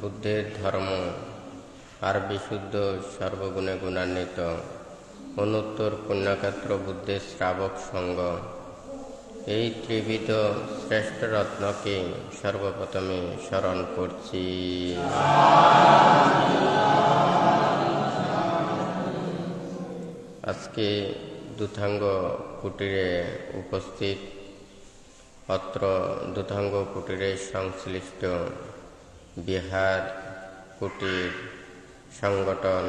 বুদ্ধের ধর্ম আর বিশুদ্ধ সর্বগুণে গুণান্বিত অনুত্তর পুণ্যক্ষেত্র বুদ্ধের শ্রাবক সঙ্গ এই ত্রিবিধ শ্রেষ্ঠ রত্নকে সর্বপ্রথমে স্মরণ করছি। আজকে দুথাঙ্গ কুটিরে উপস্থিত অত্র দুথাঙ্গ কুটিরে সংশ্লিষ্ট বিহার কুটির সংগঠন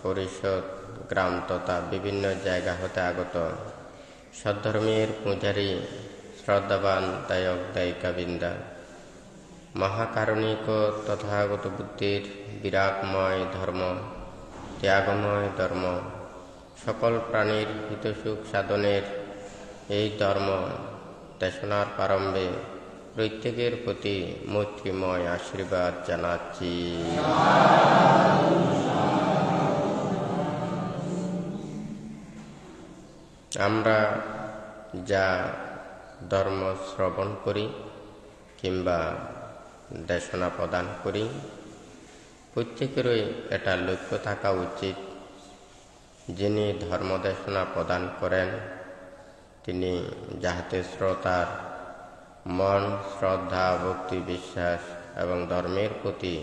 পরিষদ গ্রাম তথা বিভিন্ন জায়গা হতে আগত সদ্ধর্মের পূজারী শ্রদ্ধাবান দায়ক দায়িকাবৃন্দা, মহাকারণিক তথাগত বুদ্ধির বিরাগময় ধর্ম, ত্যাগময় ধর্ম, সকল প্রাণীর হিতসুখ সাধনের এই ধর্ম দেশনার প্রারম্ভে প্রত্যেকের প্রতি মৈত্রীময় আশীর্বাদ জানাচ্ছি। আমরা যা ধর্ম শ্রবণ করি কিংবা দেশনা প্রদান করি, প্রত্যেকেরই এটা লক্ষ্য থাকা উচিত, যিনি ধর্ম দেশনা প্রদান করেন তিনি যাহাতে শ্রোতার মন শ্রদ্ধা ভক্তি বিশ্বাস এবং ধর্মের প্রতি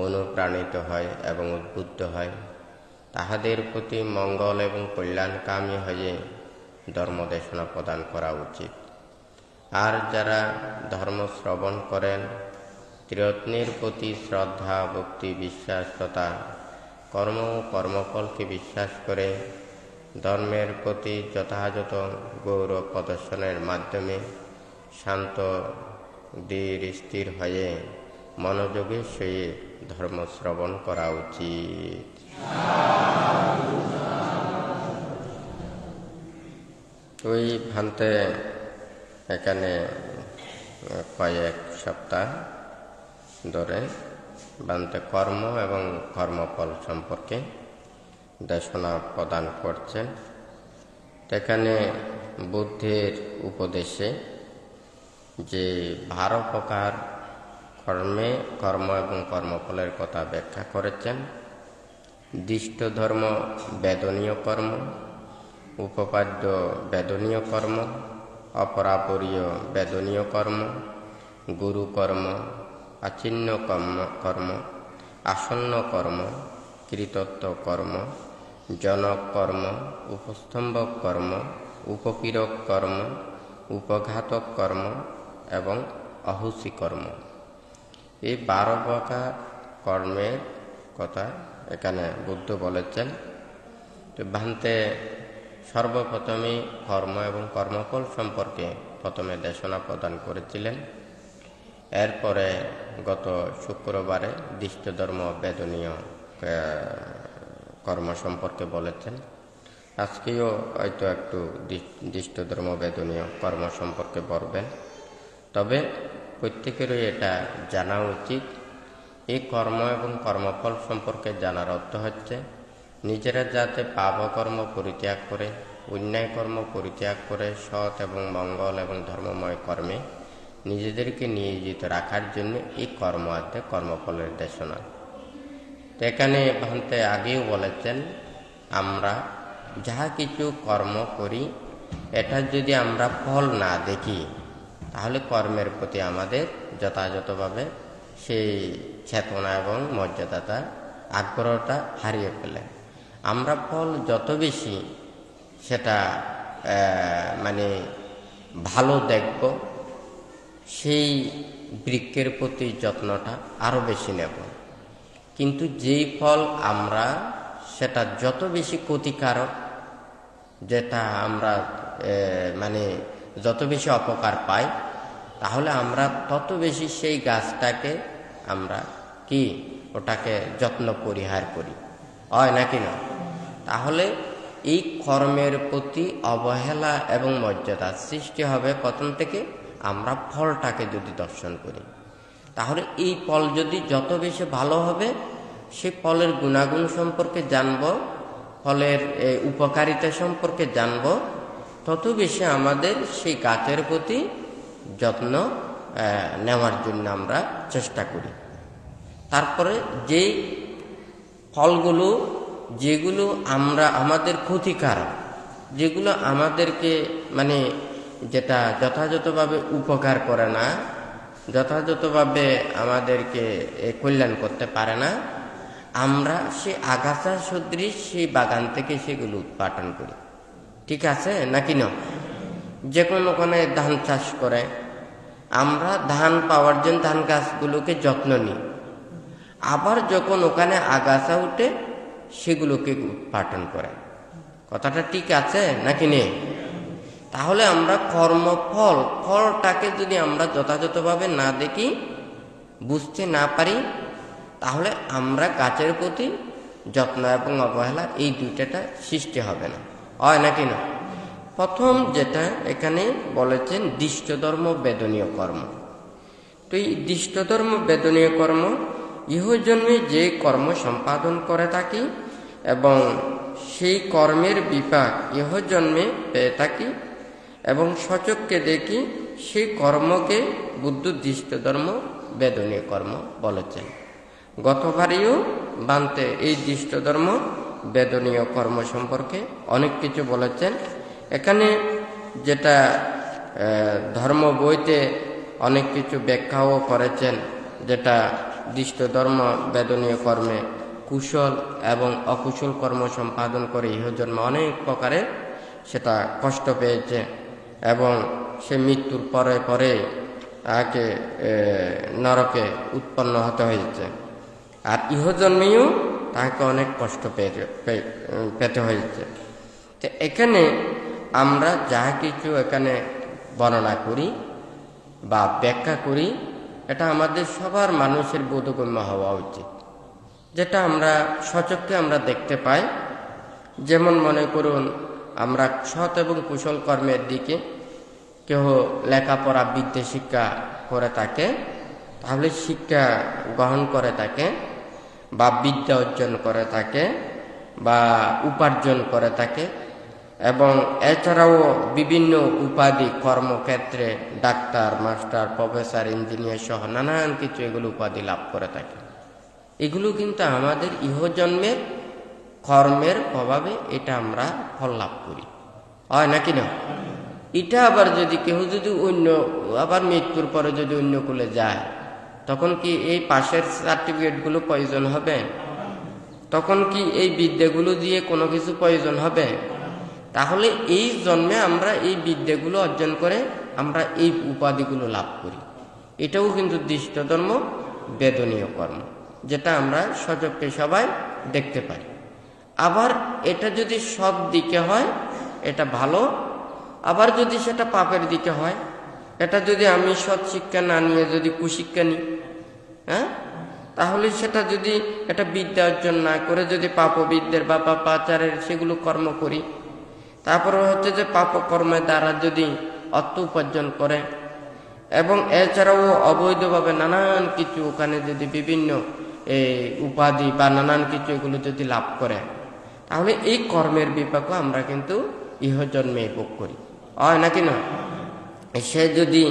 অনুপ্রাণিত হয় এবং উদ্বুদ্ধ হয়, তাহাদের প্রতি মঙ্গল এবং কল্যাণকামী হয়ে ধর্ম দেশনা প্রদান করা উচিত। আর যারা ধর্ম শ্রবণ করেন ত্রিরত্নের প্রতি শ্রদ্ধা ভক্তি বিশ্বাস তথা কর্ম ও কর্মফলকে বিশ্বাস করে ধর্মের প্রতি যথাযথ গৌরব প্রদর্শনের মাধ্যমে শান্ত ধীর স্থির হয়ে মনোযোগের সহিত ধর্ম শ্রবণ করা উচিত। ওই ভান্তে এখানে কয়েক সপ্তাহ ধরে ভান্তে কর্ম এবং কর্মফল সম্পর্কে দেশনা প্রদান করছেন। এখানে বুদ্ধের উপদেশে যে 12 প্রকার কর্ম এবং কর্মফলের কথা ব্যাখ্যা করেছেন। দিষ্ট ধর্ম বেদনীয় কর্ম, উপপাদ্য বেদনীয় কর্ম, অপরাপরীয় বেদনীয় কর্ম, গুরু কর্ম, আচিন্ন কর্ম, আসন্ন কর্ম, কৃতত্ব কর্ম, জনক কর্ম, উপস্তম্ভক কর্ম, উপপীড়ক কর্ম, উপঘাতক কর্ম এবং অহুসি কর্ম। এই 12 প্রকার কর্মের কথা এখানে বুদ্ধ বলেছেন। তো ভান্তে সর্বপ্রথমে কর্ম এবং কর্মফল সম্পর্কে প্রথমে দেশনা প্রদান করেছিলেন। এরপরে গত শুক্রবারে দিষ্ট ধর্ম বেদনীয় কর্ম সম্পর্কে বলেছেন। আজকেও হয়তো একটু দিষ্ট ধর্ম বেদনীয় কর্ম সম্পর্কে বলবেন। তবে প্রত্যেকেরই এটা জানা উচিত। এই কর্ম এবং কর্মফল সম্পর্কে জানার অর্থ হচ্ছে নিজেরা যাতে পাপকর্ম পরিত্যাগ করে অন্যায় কর্ম পরিত্যাগ করে সৎ এবং মঙ্গল এবং ধর্মময় কর্মে নিজেদেরকে নিয়োজিত রাখার জন্য এই কর্ম আছে কর্মফলের দেশনা। এখানে ভান্তে আগেও বলেছেন, আমরা যাহা কিছু কর্ম করি এটা যদি আমরা ফল না দেখি তাহলে কর্মের প্রতি আমাদের যথাযথভাবে সেই চেতনা এবং মর্যাদাটা আগ্রহটা হারিয়ে ফেলে। আমরা ফল যত বেশি সেটা ভালো দেখব, সেই বৃক্ষের প্রতি যত্নটা আরো বেশি নেব। কিন্তু যেই ফল আমরা সেটা যত বেশি ক্ষতিকারক, যেটা আমরা যত বেশি অপকার পাই, তাহলে আমরা তত বেশি সেই গাছটাকে আমরা ওটাকে যত্ন পরিহার করি, হয় নাকি না? তাহলে এই কর্মের প্রতি অবহেলা এবং মর্যাদা সৃষ্টি হবে কখন থেকে? আমরা ফলটাকে যদি দর্শন করি, তাহলে এই ফল যদি যত বেশি ভালো হবে, সেই ফলের গুণাগুণ সম্পর্কে জানব, ফলের উপকারিতা সম্পর্কে জানব, তত বেশি আমাদের সেই গাছের প্রতি যত্ন নেওয়ার জন্য আমরা চেষ্টা করি। তারপরে যেই ফলগুলো যেগুলো আমাদের ক্ষতিকারক, যেগুলো আমাদেরকে মানে যেটা যথাযথভাবে উপকার করে না, যথাযথভাবে আমাদেরকে কল্যাণ করতে পারে না, আমরা সে আগাছা সদৃশ সেই বাগান থেকে সেগুলো উৎপাদন করি। ঠিক আছে নাকি না? যে কোনো ওখানে ধান চাষ করে, আমরা ধান পাওয়ার জন্য ধান গাছগুলোকে যত্ন নিই, আবার যখন ওখানে আগাছা উঠে সেগুলোকে উৎপাদন করে। কথাটা ঠিক আছে নাকি নেই? তাহলে আমরা ফলটাকে যদি আমরা যথাযথভাবে না দেখি, বুঝতে না পারি, তাহলে আমরা গাছের প্রতি যত্ন এবং অবহেলা এই দুইটাটা সৃষ্টি হবে না, হয় নাকি না? প্রথম যেটা এখানে বলেছেন দৃষ্টধর্ম বেদনীয় কর্ম। তো এই দৃষ্টধর্ম বেদনীয় কর্ম ইহজন্মে যে কর্ম সম্পাদন করে থাকি এবং সেই কর্মের বিপাক ইহজন্মে পেয়ে থাকি এবং সচক্ষে দেখি, সেই কর্মকে বুদ্ধ দৃষ্টধর্ম বেদনীয় কর্ম বলেছেন। গতবারেও বান্তে এই দৃষ্টধর্ম বেদনীয় কর্ম সম্পর্কে অনেক কিছু বলেছেন। এখানে যেটা ধর্ম বইতে অনেক কিছু ব্যাখ্যাও করেছেন, যেটা দৃষ্টধর্ম বেদনীয় কর্মে কুশল এবং অকুশল কর্ম সম্পাদন করে ইহজন্মে অনেক প্রকারে সেটা কষ্ট পেয়েছে এবং সে মৃত্যুর পরে পরে তাকে নরকে উৎপন্ন হতে হয়েছে, আর ইহজন্মেও তাকে অনেক কষ্ট পেতে হয়েছে। তো এখানে আমরা যা কিছু এখানে বর্ণনা করি বা ব্যাখ্যা করি, এটা আমাদের সবার মানুষের বোধগম্য হওয়া উচিত, যেটা আমরা সচক্ষে আমরা দেখতে পাই। যেমন মনে করুন, আমরা সৎ এবং কুশল কর্মের দিকে কেউ লেখাপড়া বিদ্যা শিক্ষা করে থাকে, তাহলে শিক্ষা গ্রহণ করে থাকে বা বিদ্যা অর্জন করে থাকে বা উপার্জন করে থাকে, এবং এছাড়াও বিভিন্ন উপাধি কর্মক্ষেত্রে ডাক্তার, মাস্টার, প্রফেসর, ইঞ্জিনিয়ার সহ নানান কিছু এগুলো উপাধি লাভ করে থাকে। এগুলো কিন্তু আমাদের ইহজন্মের কর্মের প্রভাবে এটা আমরা ফল লাভ করি, হয় নাকি না? এটা আবার যদি কেউ যদি আবার মৃত্যুর পরে যদি অন্য কুলে যায়, তখন কি এই পাশের সার্টিফিকেটগুলো প্রয়োজন হবে? তখন কি এই বিদ্যাগুলো দিয়ে কোনো কিছু প্রয়োজন হবে? তাহলে এই জন্মে আমরা এই বিদ্যাগুলো অর্জন করে আমরা এই উপাধিগুলো লাভ করি। এটাও কিন্তু দৃষ্টধর্ম বেদনীয় কর্ম, যেটা আমরা সচক্ষে সবাই দেখতে পাই। আবার এটা যদি সৎ দিকে হয় এটা ভালো, আবার যদি সেটা পাপের দিকে হয়, এটা যদি আমি সৎ শিক্ষা না নিয়ে যদি কুশিক্ষা নিই, তাহলে সেটা যদি এটা বিদ্যা অর্জন না করে যদি পাপবিদ্যের বা পাপাচারের সেগুলো কর্ম করি, তারপরে হচ্ছে যে পাপ কর্মের দ্বারা যদি অর্থ উপার্জন করে এবং এছাড়াও অবৈধভাবে নানান কিছু ওখানে যদি বিভিন্ন উপাধি বা নানান কিছু এগুলো যদি লাভ করে, তাহলে এই কর্মের বিপাকও আমরা কিন্তু ইহজন্মে ভোগ করি, হয় নাকি না? সে যদি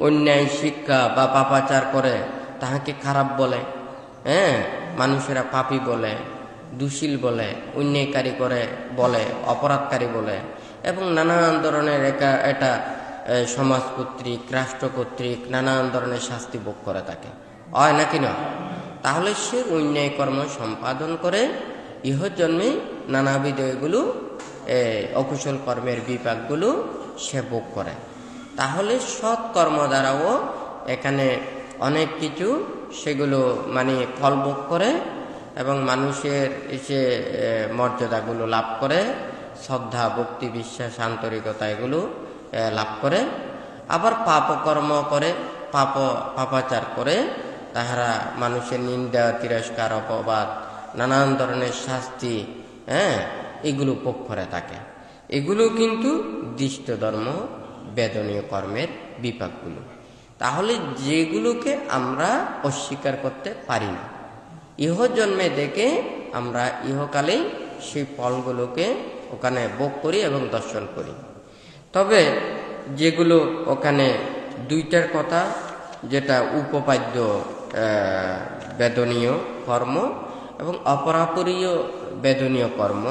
অন্যায় শিক্ষা বা পাপাচার করে তাহাকে খারাপ বলে, মানুষেরা পাপী বলে, দুশীল বলে, অন্যায়কারী করে বলে, অপরাধকারী বলে, এবং নানান ধরনের এটা সমাজ কর্তৃক, রাষ্ট্র কর্তৃক নানান ধরনের শাস্তি ভোগ করে থাকে, হয় নাকি না? তাহলে সে অন্যায় কর্ম সম্পাদন করে ইহজন্মে নানাবিধ এগুলো অকুশল কর্মের বিপাকগুলো সে ভোগ করে। তাহলে সৎ কর্ম দ্বারাও এখানে অনেক কিছু সেগুলো মানে ফল ভোগ করে এবং মানুষের এসে মর্যাদাগুলো লাভ করে, শ্রদ্ধা, ভক্তি, বিশ্বাস, আন্তরিকতা এগুলো লাভ করে। আবার পাপকর্ম করে, পাপাচার করে তাহারা মানুষের নিন্দা, তিরস্কার, অপবাদ, নানান ধরনের শাস্তি এগুলো ভোগ করে থাকে। এগুলো কিন্তু দৃষ্টধর্ম বেদনীয় কর্মের বিপাকগুলো। তাহলে যেগুলোকে আমরা অস্বীকার করতে পারি না, ইহজন্মে দেখে আমরা ইহকালেই সেই ফলগুলোকে ওখানে ভোগ করি এবং দর্শন করি। তবে যেগুলো ওখানে দুইটার কথা, যেটা উপপাদ্য বেদনীয় কর্ম এবং অপরাপরীয় বেদনীয় কর্ম,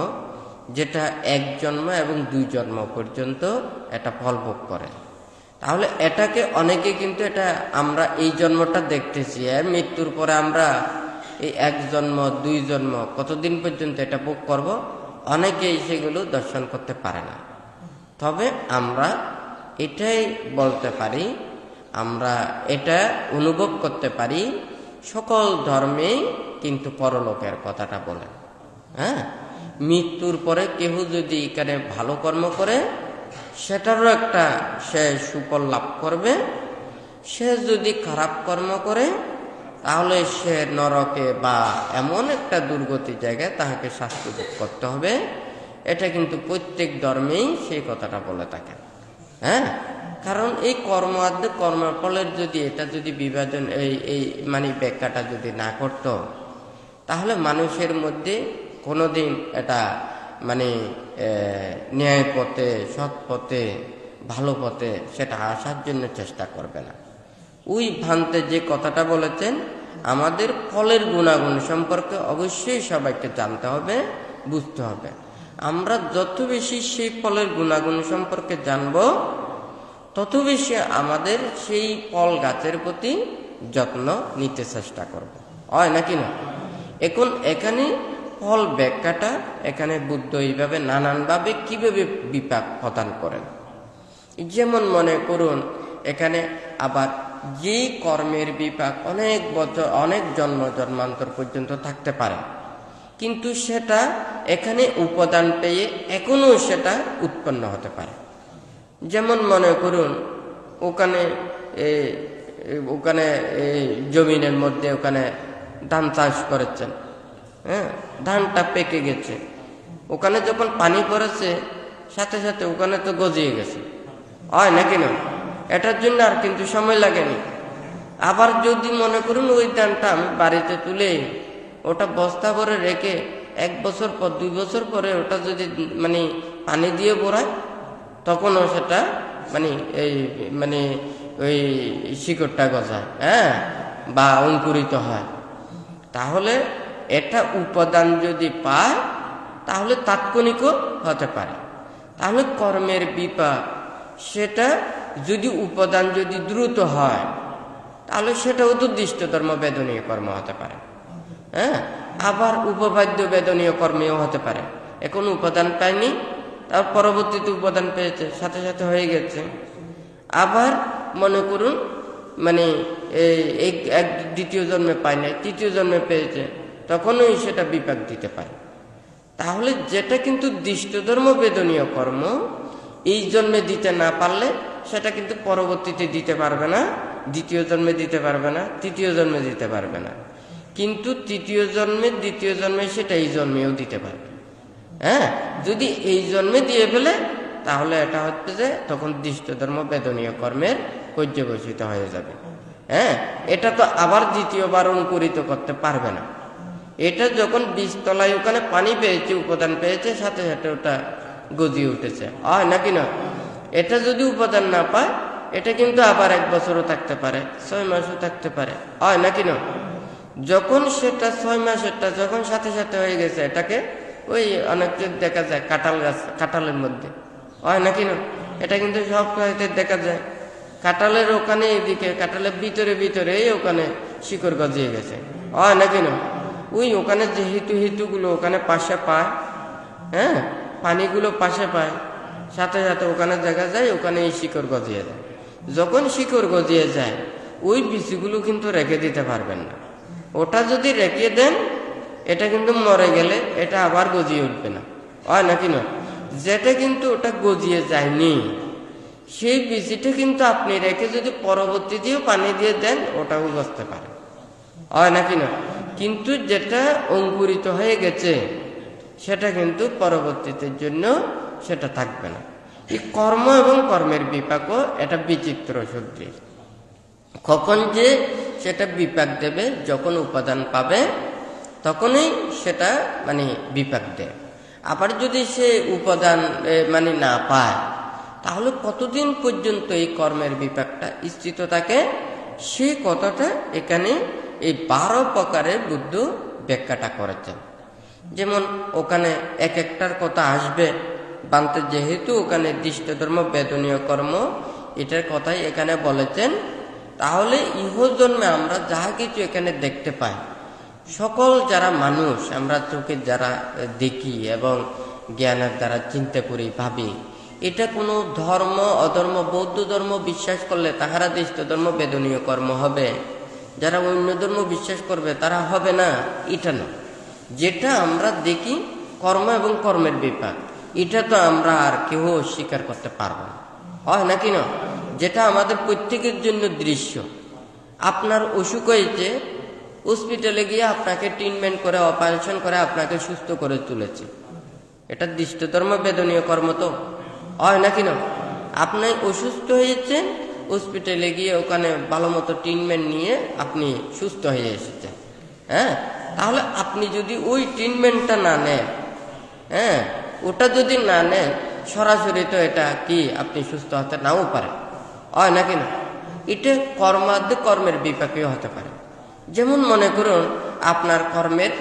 যেটা 1 জন্ম এবং 2 জন্ম পর্যন্ত এটা ফল ভোগ করে। তাহলে এটাকে অনেকে কিন্তু এটা আমরা এই জন্মটা দেখতেছি, মৃত্যুর পরে আমরা এই 1 জন্ম 2 জন্ম কতদিন পর্যন্ত এটা ভোগ করব, অনেকেই সেগুলো দর্শন করতে পারে না। তবে আমরা এটাই বলতে পারি, আমরা এটা অনুভব করতে পারি, সকল ধর্মেই কিন্তু পরলোকের কথাটা বলে। মৃত্যুর পরে কেহ যদি এখানে ভালো কর্ম করে সেটারও একটা সে সুফল লাভ করবে, সে যদি খারাপ কর্ম করে তাহলে সে নরকে বা এমন একটা দুর্গতি জায়গায় তাহাকে শাস্তি ভোগ করতে হবে। এটা কিন্তু প্রত্যেক ধর্মেই সেই কথাটা বলে থাকে। কারণ এই কর্মফলের যদি এটা যদি বিভাজন এই মানে ব্যাখ্যাটা যদি না করত, তাহলে মানুষের মধ্যে কোনোদিন এটা মানে ন্যায় পথে, সৎ পথে, ভালো পথে সেটা আসার জন্য চেষ্টা করবে না। ওই ভ্রান্তে যে কথাটা বলেছেন, আমাদের ফলের গুণাগুণ সম্পর্কে অবশ্যই সবাইকে জানতে হবে, বুঝতে হবে। আমরা যত বেশি সেই ফলের গুণাগুণ সম্পর্কে জানব, তত বেশি আমাদের সেই ফল গাছের প্রতি যত্ন নিতে চেষ্টা করব, হয় নাকি না? এখন এখানে ফল ব্যাখ্যাটা এখানে বুদ্ধ এইভাবে নানানভাবে কিভাবে বিপাক প্রদান করেন। যেমন মনে করুন, এখানে আবার যে কর্মের বিপাক অনেক বছর, অনেক জন্ম জন্মান্তর পর্যন্ত থাকতে পারে, কিন্তু সেটা এখানে উপাদান পেয়ে এখনো সেটা উৎপন্ন হতে পারে। যেমন মনে করুন, ওখানে জমিনের মধ্যে ওখানে ধান চাষ করেছেন, ধানটা পেকে গেছে, ওখানে যখন পানি পড়েছে সাথে সাথে ওখানে তো গজিয়ে গেছে, হয় নাকি না? এটার জন্য আর কিন্তু সময় লাগেনি। আবার যদি মনে করুন ওই ধানটা আমি বাড়িতে তুলে ওটা বস্তা ভরে রেখে 1 বছর পর 2 বছর পরে ওটা যদি মানে পানি দিয়ে ভরায়, তখনও সেটা মানে ওই শিকড়টা গজায়, বা অঙ্কুরিত হয়। তাহলে এটা উপাদান যদি পায় তাহলে তাৎক্ষণিকও হতে পারে। তাহলে কর্মের বিপাক সেটা যদি উপাদান যদি দ্রুত হয়, তাহলে সেটাও তো দৃষ্ট ধর্ম বেদনীয় কর্ম হতে পারে। আবার উপবাদ্য বেদনীয় কর্মেও হতে পারে। এখন উপাদান পায়নি, তার পরবর্তীতে উপাদান পেয়েছে, সাথে সাথে হয়ে গেছে। আবার মনে করুন মানে এই দ্বিতীয় জন্মে পায় নাই, তৃতীয় জন্মে পেয়েছে, তখনই সেটা বিপাক দিতে পারে। তাহলে যেটা কিন্তু দৃষ্ট ধর্ম বেদনীয় কর্ম এই জন্মে দিতে না পারলে সেটা কিন্তু পরবর্তীতে দিতে পারবে না, দ্বিতীয় জন্মে দিতে পারবে না, তৃতীয় জন্মে দিতে পারবে না। কিন্তু তৃতীয় জন্মে, দ্বিতীয় জন্মে সেটা এই জন্মেও দিতে পারবে। যদি এই জন্মে দিয়ে ফেলে তাহলে এটা হচ্ছে যে তখন দৃষ্ট ধর্ম বেদনীয় কর্মের পর্যবসিত হয়ে যাবে। এটা তো আবার দ্বিতীয়বার অঙ্কুরিত করতে পারবে না। এটা যখন বীজতলায় ওখানে পানি পেয়েছে, উপাদান পেয়েছে, সাথে সাথে ওটা গজিয়ে উঠেছে, হয় নাকি না? এটা যদি উপাদান না পায়, এটা কিন্তু আবার 1 বছরও থাকতে পারে, 6 মাসও থাকতে পারে, হয় নাকি না? যখন সেটা 6 মাসেরটা যখন সাথে সাথে হয়ে গেছে, এটাকে ওই অনেক দেখা যায় কাঁঠাল গাছ, কাঁঠালের মধ্যে, হয় নাকি না? এটা কিন্তু সব দেখা যায় কাঁঠালের ওখানে, এদিকে কাঁঠালের ভিতরে ভিতরে ওখানে শিকড় গজিয়ে গেছে, হয় নাকি না? ওই ওখানে যে হিতুগুলো ওখানে পাশে পায়, পানিগুলো পাশে পায়, সাথে সাথে ওখানে দেখা যায় ওখানে এই শিকড় গজিয়ে যায়। যখন শিকড় গজিয়ে যায়, ওই বীজগুলো কিন্তু রেখে দিতে পারবেন না। ওটা যদি রেখে দেন, এটা কিন্তু মরে গেলে এটা আবার গজিয়ে উঠবে না, হয় নাকি না? যেটা কিন্তু ওটা গজিয়ে যায়নি, সেই বীজটা কিন্তু আপনি রেখে যদি পরবর্তীতেও পানি দিয়ে দেন, ওটাও গজতে পারে, হয় নাকি না? কিন্তু যেটা অঙ্কুরিত হয়ে গেছে সেটা কিন্তু পরবর্তীদের জন্য সেটা থাকবে না। এই কর্ম এবং কর্মের বিপাকও এটা বিচিত্র সদৃশ। কখন যে সেটা বিপাক দেবে, যখন উপাদান পাবে তখনই সেটা মানে বিপাক দেয়। আবার যদি সে উপাদান মানে না পায়, তাহলে কতদিন পর্যন্ত এই কর্মের বিপাকটা স্থিত থাকে, সেই কথাটা এখানে এই 12 প্রকারের বুদ্ধ ব্যাখ্যাটা করেছেন। যেমন ওখানে এক একটার কথা আসবে বানতে, যেহেতু ওখানে দৃষ্ট ধর্ম বেদনীয় কর্ম এটার কথাই এখানে বলেছেন, তাহলে ইহজন্মে আমরা যাহা কিছু এখানে দেখতে পাই, সকল যারা মানুষ আমরা চোখে যারা দেখি এবং জ্ঞানের দ্বারা চিন্তা করি, ভাবি, এটা কোনো ধর্ম অধর্ম বৌদ্ধ ধর্ম বিশ্বাস করলে তাহারা দৃষ্ট ধর্ম বেদনীয় কর্ম হবে, যারা অন্য ধর্ম বিশ্বাস করবে তারা হবে না, এটা না। যেটা আমরা দেখি কর্ম এবং কর্মের বিপাক, এটা তো আমরা আর কেউ স্বীকার করতে পারবো না, হয় নাকি না? যেটা আমাদের প্রত্যেকের জন্য দৃশ্য। আপনার অসুখ হয়েছে, হসপিটালে গিয়ে আপনাকে ট্রিটমেন্ট করে অপারেশন করে আপনাকে সুস্থ করে তুলেছে, এটা দৃষ্ট ধর্ম বেদনীয় কর্ম তো, হয় নাকি না? আপনি অসুস্থ হয়েছেন, হসপিটালে গিয়ে ওখানে ভালো মতো ট্রিটমেন্ট নিয়ে আপনি সুস্থ হয়ে এসেছেন। হ্যাঁ, তাহলে আপনি যদি ওই ট্রিটমেন্টটা না নেন, হ্যাঁ, ওটা যদি না নেন, সরাসরি তো এটা কি আপনি সুস্থ হতে নাও পারেন, হয় নাকি না? এটা কর্মাদ্য কর্মের বিপাকেও হতে পারে। যেমন মনে করুন আপনার কর্মের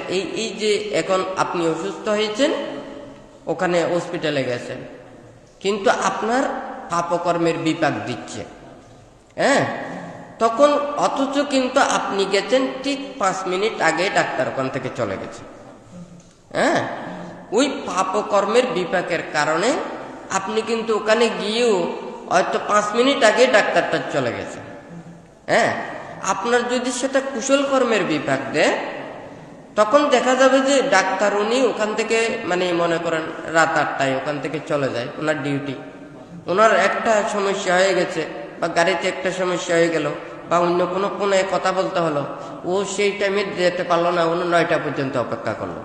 এই যে এখন আপনি অসুস্থ হয়েছেন, ওখানে হসপিটালে গেছেন, কিন্তু আপনার পাপকর্মের বিপাক দিচ্ছে, হ্যাঁ, তখন অথচ কিন্তু আপনি গেছেন ঠিক 5 মিনিট আগে ডাক্তার ওখান থেকে চলে গেছে। হ্যাঁ, ওই পাপকর্মের বিপাকের কারণে আপনি কিন্তু ওখানে গিয়েও হয়তো 5 মিনিট আগে ডাক্তারটা চলে গেছে। হ্যাঁ, আপনার যদি সেটা কুশল কর্মের বিপাক দেয়, তখন দেখা যাবে যে ডাক্তার উনি ওখান থেকে মানে মনে করেন রাত 8টায় ওখান থেকে চলে যায়, ওনার ডিউটি, ওনার একটা সমস্যা হয়ে গেছে বা গাড়িতে একটা সমস্যা হয়ে গেল বা অন্য কোনো কোনায় কথা বলতে হলো, ও সেই টাইমে যেতে পারলো না, উনি 9টা পর্যন্ত অপেক্ষা করলো।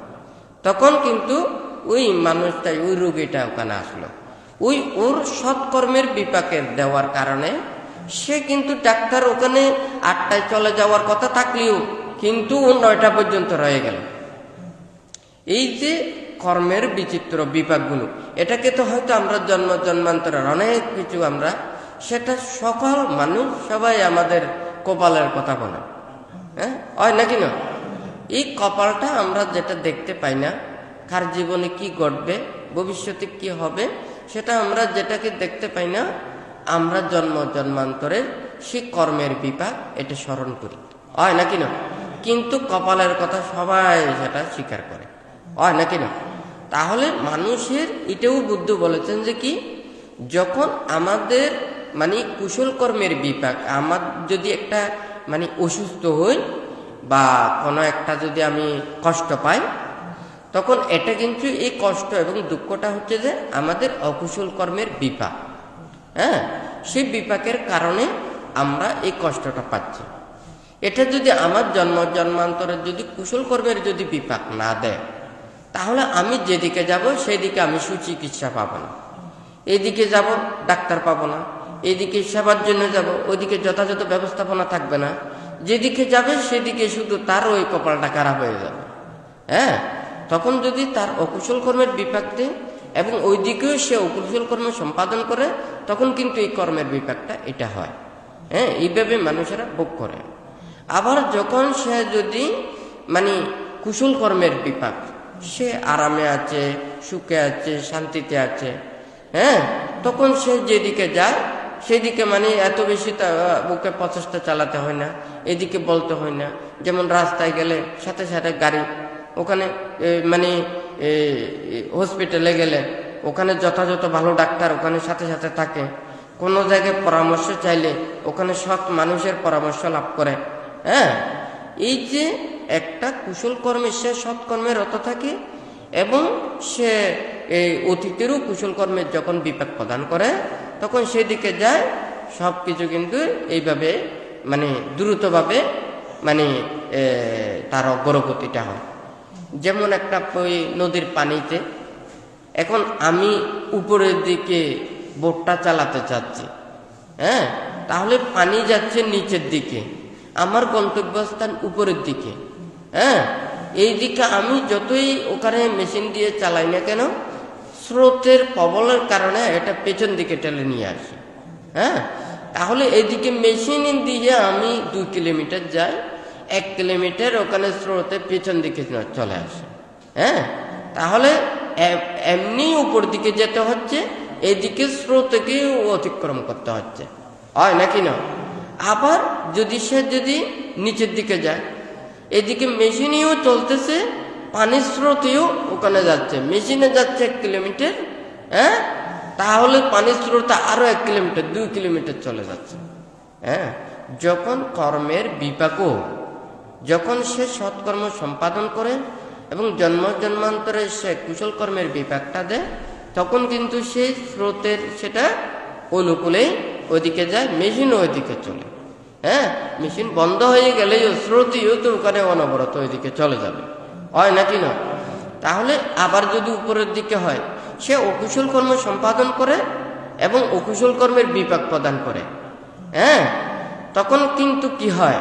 তখন কিন্তু ওই মানুষটাই ওই রোগীটা ওখানে আসলো, ওই ওর সৎকর্মের বিপাকের দেওয়ার কারণে সে কিন্তু ডাক্তার ওখানে 8টায় চলে যাওয়ার কথা থাকলেও কিন্তু ও 9টা পর্যন্ত রয়ে গেল। এই যে কর্মের বিচিত্র বিপাকগুলো, এটাকে তো হয়তো আমরা জন্মান্তরের অনেক কিছু আমরা সেটা সকল মানুষ সবাই আমাদের কপালের কথা বলে, হ্যাঁ, হয় নাকি না? এই কপালটা আমরা যেটা দেখতে পাই না, কার জীবনে কি ঘটবে, ভবিষ্যতে কি হবে, সেটা আমরা যেটাকে দেখতে পাই না, আমরা জন্মান্তরের সেই কর্মের বিপাক এটা স্মরণ করি, হয় নাকি না? কিন্তু কপালের কথা সবাই সেটা স্বীকার করে, হয় নাকি না? তাহলে মানুষের এটাও বুদ্ধ বলেছেন যে কি, যখন আমাদের মানে কুশল কর্মের বিপাক, আমার যদি একটা মানে অসুস্থ হই বা কোনো একটা যদি আমি কষ্ট পাই, তখন এটা কিন্তু এই কষ্ট এবং দুঃখটা হচ্ছে যে আমাদের অকুশল কর্মের বিপাক। হ্যাঁ, সেই বিপাকের কারণে আমরা এই কষ্টটা পাচ্ছি। এটা যদি আমার জন্মান্তরের যদি কুশল কর্মের যদি বিপাক না দেয়, তাহলে আমি যেদিকে যাব সেদিকে আমি সুচিকিৎসা পাবো না, এদিকে যাব ডাক্তার পাবো না, এদিকে সেবার জন্য যাব ওইদিকে যথাযথ ব্যবস্থাপনা থাকবে না, যেদিকে যাবে সেদিকে শুধু তার ওই কপালটা খারাপ হয়ে যাবে। হ্যাঁ, তখন যদি তার অকুশল কর্মের বিপাক দেয় এবং ওই দিকেও সে অকুশল কর্ম সম্পাদন করে, তখন কিন্তু এই কর্মের বিপাকটা এটা হয়। হ্যাঁ, এইভাবে মানুষেরা ভোগ করে। আবার যখন সে যদি মানে কুশল কর্মের বিপাক, সে আরামে আছে, সুখে আছে, শান্তিতে আছে, হ্যাঁ, তখন সে যেদিকে যায় সেদিকে মানে এত বেশি বুকে প্রচেষ্টা চালাতে হয় না, এদিকে বলতে হয় না। যেমন রাস্তায় গেলে সাথে সাথে গাড়ি, ওখানে মানে হসপিটালে গেলে ওখানে যথাযথ ভালো ডাক্তার ওখানে সাথে সাথে থাকে, কোনো জায়গায় পরামর্শ চাইলে ওখানে সৎ মানুষের পরামর্শ লাভ করে। হ্যাঁ, এই যে একটা কুশল কর্মে সে সৎকর্মে রত থাকে এবং সে এই অতীতেরও কুশল কর্মের যখন বিপাক প্রদান করে, তখন সেদিকে যায়, সব কিছু কিন্তু এইভাবে মানে দ্রুতভাবে মানে তার অগ্রগতিটা হয়। যেমন একটা ওই নদীর পানিতে এখন আমি উপরের দিকে বোটটা চালাতে চাচ্ছি, হ্যাঁ, তাহলে পানি যাচ্ছে নিচের দিকে, আমার গন্তব্যস্থান উপরের দিকে। হ্যাঁ, এই দিকে আমি যতই ওখানে মেশিন দিয়ে চালাই না কেন, স্রোতের প্রবলের কারণে এটা পেছন দিকে টেনে নিয়ে আসি। হ্যাঁ, তাহলে এইদিকে মেশিন দিয়ে আমি 2 কিলোমিটার যাই 1 কিলোমিটার ওখানে স্রোতে পিছন দিকে চলে আসে। হ্যাঁ, তাহলে এমনি উপর দিকে যেতে হচ্ছে, এদিকে স্রোতকে অতিক্রম করতে হচ্ছে, হয় নাকি না? আবার যদি নিচের দিকে যায়, এদিকে মেশিনেও চলতেছে, পানির স্রোতেও ওখানে যাচ্ছে, মেশিনে যাচ্ছে 1 কিলোমিটার, হ্যাঁ, তাহলে পানির স্রোতে আরো 1 কিলোমিটার, 2 কিলোমিটার চলে যাচ্ছে। হ্যাঁ, যখন কর্মের বিপাকও, যখন সে সৎকর্ম সম্পাদন করে এবং জন্ম জন্মান্তরে সে কুশল কর্মের বিপাকটা দেয়, তখন কিন্তু সেই স্রোতের সেটা অনুকূলেই ওদিকে যায়, মেশিনও ওইদিকে চলে। হ্যাঁ, মেশিন বন্ধ হয়ে গেলেও স্রোতও তো ওখানে অনবরত ওইদিকে চলে যাবে, হয় নাকি না? তাহলে আবার যদি উপরের দিকে হয়, সে অকুশল কর্ম সম্পাদন করে এবং অকুশল কর্মের বিপাক প্রদান করে, হ্যাঁ, তখন কিন্তু কি হয়,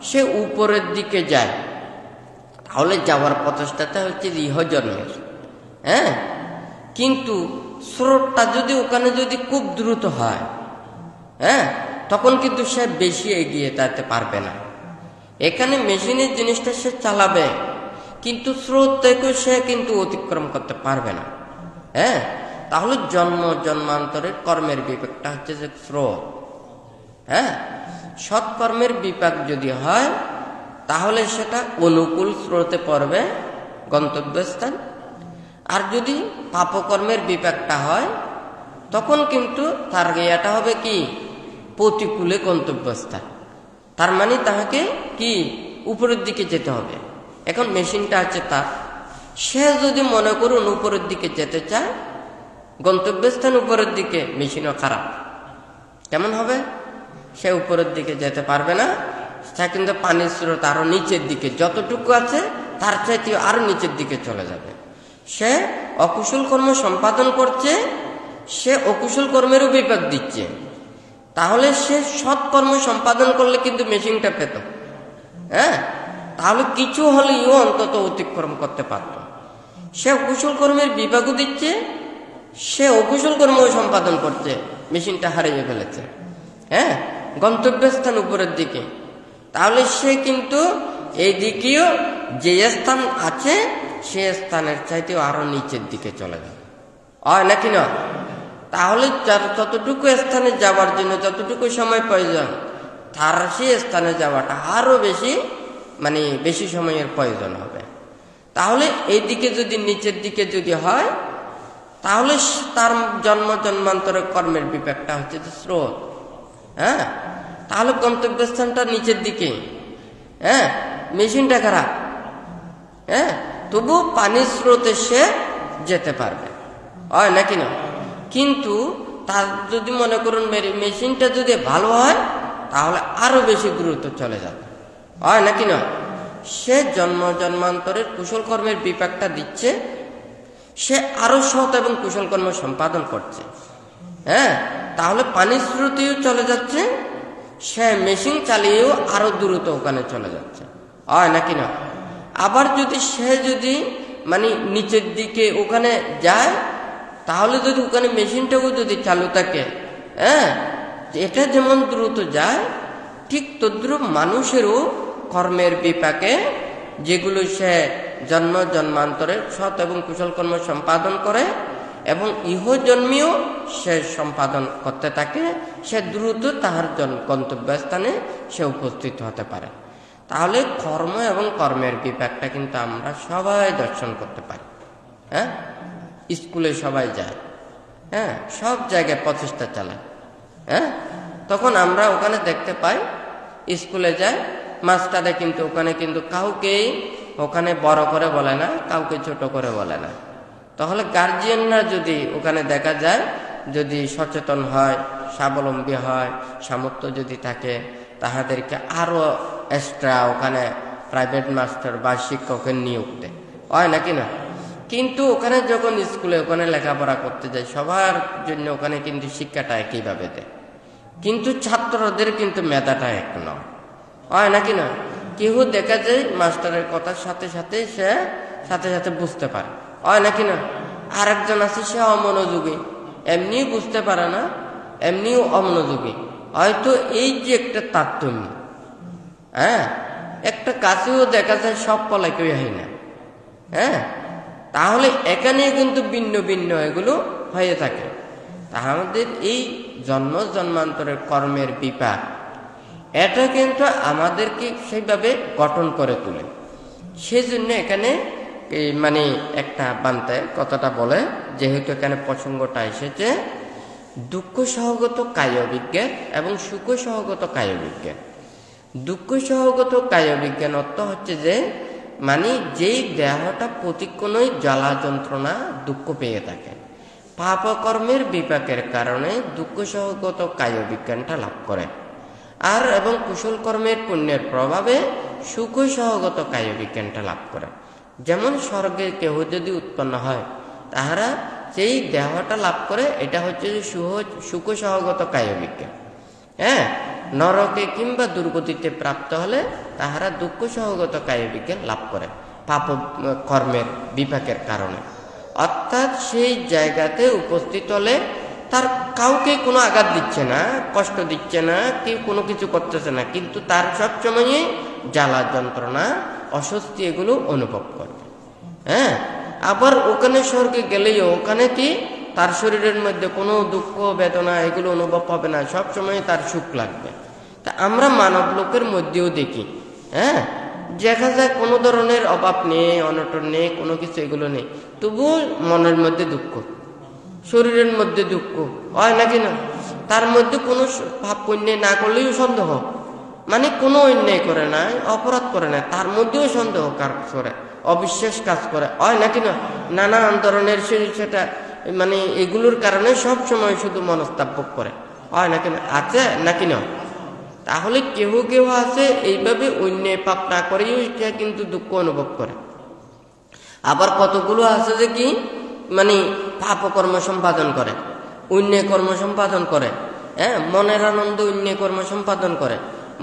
সে উপরের দিকে যায়। তাহলে যাওয়ার প্রচেষ্টাটা হচ্ছে ইহজন্মের। হ্যাঁ, কিন্তু স্রোতটা যদি ওখানে যদি খুব দ্রুত হয়, হ্যাঁ, তখন কিন্তু সে বেশি এগিয়ে যেতে পারবে না। এখানে মেশিনের জিনিসটা সে চালাবে, কিন্তু স্রোত থেকে সে কিন্তু অতিক্রম করতে পারবে না। হ্যাঁ, তাহলে জন্ম জন্মান্তরের কর্মের বিপাকটা হচ্ছে যে স্রোত। হ্যাঁ, সৎকর্মের বিপাক যদি হয়, তাহলে সেটা অনুকূল স্রোতে পড়বে, গন্তব্যস্থান। আর যদি পাপকর্মের বিপাকটা হয়, তখন কিন্তু তার ইয়েটা হবে কি, প্রতিকূলে গন্তব্যস্থান। তার মানে তাহাকে কি উপরের দিকে যেতে হবে। এখন মেশিনটা আছে তার, সে যদি মনে করুন উপরের দিকে যেতে চায়, গন্তব্যস্থান উপরের দিকে, মেশিনও খারাপ, কেমন হবে? সে উপরের দিকে যেতে পারবে না, সে কিন্তু পানির স্রোত আরো নিচের দিকে যতটুকু আছে তার চাইতে আরো নিচের দিকে চলে যাবে। সে অকুশল কর্ম সম্পাদন করছে, সে অকুশল কর্মেরও বিপাক দিচ্ছে। তাহলে সে সৎকর্ম সম্পাদন করলে কিন্তু মেশিনটা পেত, হ্যাঁ, তাহলে কিছু হলেও অন্তত অতিক্রম করতে পারত। সে অকুশল কর্মের বিপাকও দিচ্ছে, সে অকুশল কর্ম সম্পাদন করছে, মেশিনটা হারিয়ে ফেলেছে। হ্যাঁ, গন্তব্যস্থান উপরের দিকে, তাহলে সে কিন্তু এই দিকেও যে স্থান আছে সে স্থানের চাইতেও আরো নিচের দিকে চলে যাবে, হয় নাকি না? তাহলে যতটুকু স্থানে যাওয়ার জন্য যতটুকু সময় প্রয়োজন, তার সেই স্থানে যাওয়াটা আরো বেশি বেশি সময়ের প্রয়োজন হবে। তাহলে এই দিকে যদি নিচের দিকে যদি হয়, তাহলে তার জন্ম জন্মান্তরের কর্মের বিপাকটা হচ্ছে যে স্রোত। হ্যাঁ, তাহলে গন্তব্যস্থানটা নিচের দিকে, হ্যাঁ, মেশিনটা খারাপ, হ্যাঁ, তবু পানির স্রোতে সে যেতে পারবে, হয় নাকি না? কিন্তু তার যদি মনে করুন মেশিনটা যদি ভালো হয়, তাহলে আরো বেশি দ্রুত চলে যাবে, হয় নাকি না? সে জন্ম জন্মান্তরের কুশল কর্মের বিপাকটা দিচ্ছে, সে আরো সৎ এবং কুশল কর্ম সম্পাদন করছে। হ্যাঁ, তাহলে পানির স্রোতেও চলে যাচ্ছে, সে মেশিন চালিয়েও আরো দ্রুত ওখানে চলে যাচ্ছে, হয় নাকি না? আবার যদি সে নিচের দিকে ওখানে যায়, তাহলে যদি ওখানে মেশিনটাও যদি চালু থাকে, হ্যাঁ, এটা যেমন দ্রুত যায়, ঠিক তদ্রুপ মানুষেরও কর্মের বিপাকে যেগুলো সে জন্ম জন্মান্তরে সৎ এবং কুশল কর্ম সম্পাদন করে এবং ইহ জন্মেও সে সম্পাদন করতে থাকে, সে দ্রুত তাহার গন্তব্যস্থানে সে উপস্থিত হতে পারে। তাহলে কর্ম এবং কর্মের বিপাকটা কিন্তু আমরা সবাই দর্শন করতে পারি। হ্যাঁ, স্কুলে সবাই যায়, হ্যাঁ, সব জায়গায় প্রচেষ্টা চালায়। হ্যাঁ, তখন আমরা ওখানে দেখতে পাই, স্কুলে যায় মাস্টারে কিন্তু ওখানে কিন্তু কাউকে ওখানে বড় করে বলে না, কাউকে ছোট করে বলে না। তাহলে গার্জিয়ানরা যদি ওখানে দেখা যায় যদি সচেতন হয়, স্বাবলম্বী হয়, সামর্থ্য যদি থাকে, তাহাদেরকে আরো এক্সট্রা ওখানে প্রাইভেট মাস্টার বা শিক্ষকের নিয়োগ দেয়, হয় নাকি না? কিন্তু ওখানে যখন স্কুলে ওখানে লেখাপড়া করতে যায়, সবার জন্য ওখানে কিন্তু শিক্ষাটা একইভাবে দেয়, কিন্তু ছাত্রদের কিন্তু মেধাটা এক নয়, হয় নাকি না? কেউ দেখা যায় মাস্টারের কথার সাথে সাথে সে সাথে সাথে বুঝতে পারে, হয় নাকি না? আরেকজন আছে সে অমনোযোগী, এমনিও বুঝতে পারে না, এমনিও অমনোযোগী। হয়তো এই যে একটা তারতম্য, হ্যাঁ, একটা একটা গাছেও দেখা যায় সব ফল একই হয় না। হ্যাঁ, তাহলে এখানেও কিন্তু ভিন্ন ভিন্ন এগুলো হয়ে থাকে। তা আমাদের এই জন্ম জন্মান্তরের কর্মের বিপাক, এটা কিন্তু আমাদেরকে সেইভাবে গঠন করে তোলে। সেই জন্য এখানে মানে একটা বান্তে কথাটা বলে, যেহেতু এখানে প্রসঙ্গটা এসেছে দুঃখ সহগত কায় বিজ্ঞান এবং সুখ সহগত কায় বিজ্ঞান। দুঃখ সহগত কায় বিজ্ঞান অর্থ হচ্ছে যে মানে যেই দেহটা প্রতিক্ষণই জ্বালা যন্ত্রণা দুঃখ পেয়ে থাকে, পাপকর্মের বিপাকের কারণে দুঃখ সহগত কায় বিজ্ঞানটা লাভ করে। আর এবং কুশল কর্মের পুণ্যের প্রভাবে সুখ সহগত কায় বিজ্ঞানটা লাভ করে। যেমন স্বর্গে কেহ যদি উৎপন্ন হয়, তাহারা সেই দেহটা লাভ করে, এটা হচ্ছে যে সুখ সহগত কায় বিজ্ঞান। হ্যাঁ, নরকে কিংবা দুর্গতিতে প্রাপ্ত হলে তাহারা দুঃখ সহগত কায় বিজ্ঞান লাভ করে পাপ কর্মের বিপাকের কারণে। অর্থাৎ সেই জায়গাতে উপস্থিত হলে তার কাউকে কোনো আঘাত দিচ্ছে না, কষ্ট দিচ্ছে না, কেউ কোনো কিছু করতেছে না, কিন্তু তার সবসময় জ্বালা যন্ত্রণা অস্বস্তি এগুলো অনুভব করবে। হ্যাঁ, আবার ওখানে স্বর্গে গেলেও ওখানে কি তার শরীরের মধ্যে কোনো দুঃখ বেদনা এগুলো অনুভব হবে না, সবসময় তার সুখ লাগবে। তা আমরা মানব লোকের মধ্যেও দেখি, হ্যাঁ, দেখা যায় কোনো ধরনের অভাব নেই, অনটন নেই, কোনো কিছু এগুলো নেই, তবুও মনের মধ্যে দুঃখ, শরীরের মধ্যে দুঃখ হয় নাকি না? তার মধ্যে কোনো পাপ পুণ্য না করলেও সন্দেহ, মানে কোনো অন্যায় করে না, অপরাধ করে না, তার মধ্যেও সন্দেহ কাজ করে, অবিশ্বাস কাজ করে, হয় নাকি না? নানান ধরনের সেটা মানে এগুলোর কারণে সব সময় শুধু মনস্তাপ ভোগ করে, হয় নাকি না? আছে নাকি না? তাহলে কেহ কেহ আছে এইভাবে অন্যায় পাপ না করেও এটা কিন্তু দুঃখ অনুভব করে। আবার কতগুলো আছে যে কি মানে পাপ কর্ম সম্পাদন করে, অন্যায় কর্ম সম্পাদন করে, হ্যাঁ, মনের আনন্দ অন্যায় কর্ম সম্পাদন করে,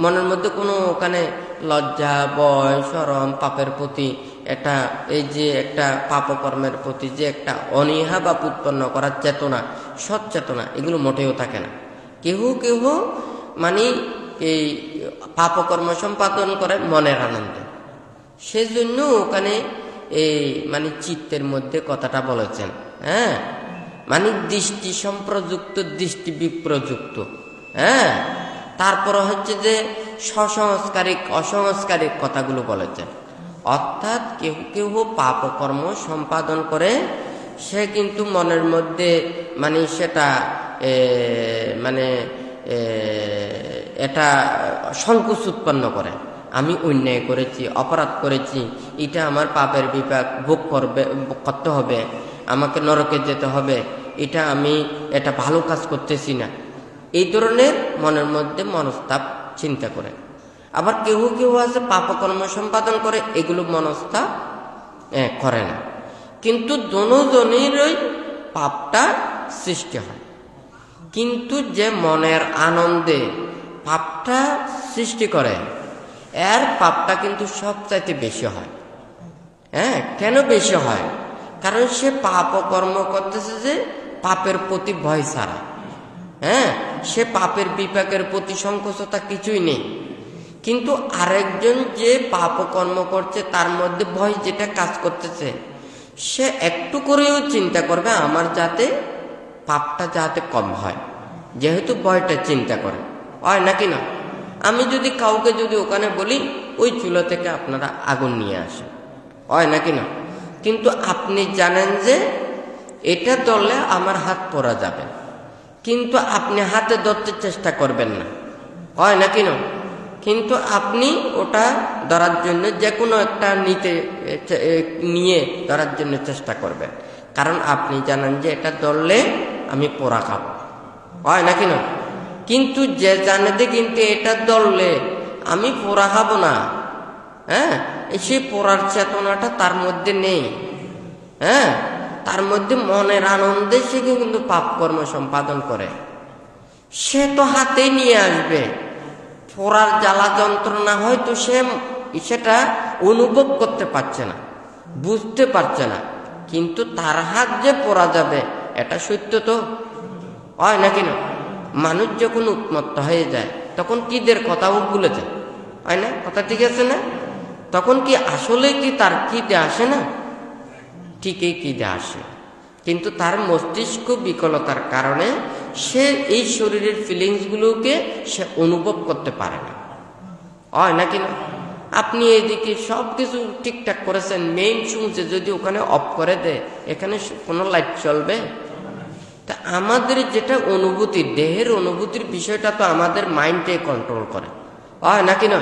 মনের মধ্যে কোনো ওখানে লজ্জা, ভয়, শরম, পাপের প্রতি এটা এই যে একটা পাপকর্মের প্রতি যে একটা অনীহা বা উৎপন্ন করার চেতনা, সৎচেতনা এগুলো মোটেও থাকে না। কেহ কেহ মানে এই পাপকর্ম সম্পাদন করে মনের আনন্দে, সেজন্য ওখানে এই মানে চিত্তের মধ্যে কথাটা বলেছেন। হ্যাঁ, মানে দৃষ্টি সম্প্রযুক্ত, দৃষ্টি বিপ্রযুক্ত। হ্যাঁ, তারপর হচ্ছে যে সসংস্কারিক অসংস্কারিক কথাগুলো বলেছেন। অর্থাৎ কেউ কেউ পাপকর্ম সম্পাদন করে, সে কিন্তু মনের মধ্যে মানে সেটা মানে এটা সংকোচ উৎপন্ন করে, আমি অন্যায় করেছি, অপরাধ করেছি, এটা আমার পাপের বিপাক ভোগ করতে হবে, আমাকে নরকে যেতে হবে, এটা ভালো কাজ করতেছি না, এই ধরনের মনের মধ্যে মনস্তাপ চিন্তা করে। আবার কেউ কেউ আছে পাপকর্ম সম্পাদন করে, এগুলো মনস্তাপ করে না, কিন্তু দুজনেরই পাপটা সৃষ্টি হয়। কিন্তু যে মনের আনন্দে পাপটা সৃষ্টি করে, এর পাপটা কিন্তু সবচাইতে বেশি হয়। হ্যাঁ, কেন বেশি হয়? কারণ সে পাপ কর্ম করতেছে যে পাপের প্রতি ভয় ছাড়া। হ্যাঁ, সে পাপের বিপাকের প্রতি সংকোচতা কিছুই নেই। কিন্তু আরেকজন যে পাপ কর্ম করছে, তার মধ্যে ভয় যেটা কাজ করতেছে, সে একটু করেও চিন্তা করবে আমার যাতে পাপটা যাতে কম হয়, যেহেতু ভয়টা চিন্তা করে, হয় নাকি না? আমি যদি কাউকে যদি ওখানে বলি ওই চুলা থেকে আপনারা আগুন নিয়ে আসেন, হয় নাকি না? কিন্তু আপনি জানেন যে এটা ধরলে আমার হাত পোড়া যাবে, কিন্তু আপনি হাতে ধরতে চেষ্টা করবেন না, হয় নাকি না? কিন্তু আপনি ওটা ধরার জন্য যে কোনো একটা নিয়ে ধরার জন্য চেষ্টা করবেন, কারণ আপনি জানেন যে এটা ধরলে আমি পোড়া খাবো, হয় নাকি না? কিন্তু যে জানে যে কিন্তু এটা ধরলে আমি পোড়া খাবো না, হ্যাঁ, সেই পোড়ার চেতনাটা তার মধ্যে নেই। হ্যাঁ, তার মধ্যে মনের আনন্দে সে কিন্তু পাপ কর্ম সম্পাদন করে, সে তো হাতে নিয়ে আসবে, পোড়ার জ্বালা যন্ত্রণা হয়তো সেটা অনুভব করতে পারছে না, বুঝতে পারছে না, কিন্তু তার হাত যে পোড়া যাবে এটা সত্য তো, হয় নাকি না? মানুষ যখন উন্মত্ত হয়ে যায় তখন কিদের কথাও ভুলে যায়, হয় না? কথা ঠিক আছে না? তখন কি আসলে কি তার খিদে আসে না? ঠিকই খিদে আসে, কিন্তু তার মস্তিষ্ক বিকলতার কারণে সে এই শরীরের ফিলিংসগুলোকে সে অনুভব করতে পারে না, হয় নাকি না? আপনি এদিকে সব কিছু ঠিকঠাক করেছেন, মেইন শুনছে, যদি ওখানে অফ করে দেয় এখানে কোনো লাইট চলবে? তা আমাদের যেটা অনুভূতি, দেহের অনুভূতির বিষয়টা তো আমাদের মাইন্ডে কন্ট্রোল করে, হয় নাকি না?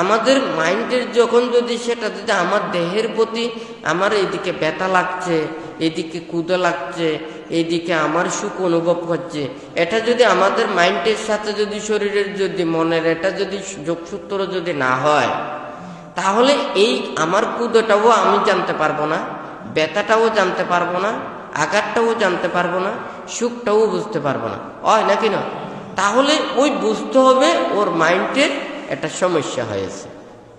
আমাদের মাইন্ডের যখন যদি সেটা যদি আমার দেহের প্রতি, আমার এদিকে ব্যথা লাগছে, এদিকে ক্ষুধা লাগছে, এইদিকে আমার সুখ অনুভব হচ্ছে, এটা যদি আমাদের মাইন্ডের সাথে যদি শরীরের যদি মনের এটা যদি যোগসূত্র যদি না হয়, তাহলে এই আমার ক্ষুধাটাও আমি জানতে পারবো না, ব্যথাটাও জানতে পারবো না, আঘাতটাও জানতে পারবো না, সুখটাও বুঝতে পারবো না, হয় নাকি না? তাহলে ওই বুঝতে হবে ওর মাইন্ডের একটা সমস্যা হয়েছে,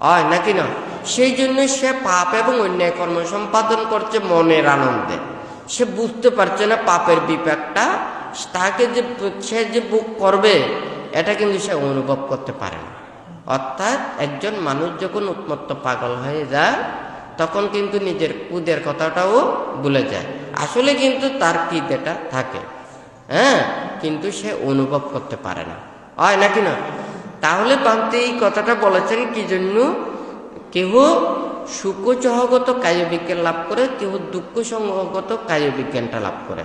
হয় নাকি না? সেই জন্য সে পাপ এবং অন্যায় কর্ম সম্পাদন করছে মনের আনন্দে, সে বুঝতে পারছে না পাপের বিপাকটা তাকে যে সে যে ভোগ করবে এটা কিন্তু সে অনুভব করতে পারে না। অর্থাৎ একজন মানুষ যখন উন্মত্ত পাগল হয়ে যায় তখন কিন্তু নিজের কুদের কথাটাও ভুলে যায়, আসলে কিন্তু তার খিদেটা থাকে, হ্যাঁ, কিন্তু সে অনুভব করতে পারে না, হয় নাকি না? তাহলে বান্তে এই কথাটা বলেছেন কি জন্য? কেহ সুখ সহগত কায় বিজ্ঞান লাভ করে, কেহ দুঃখ সহগত কায় বিজ্ঞানটা লাভ করে।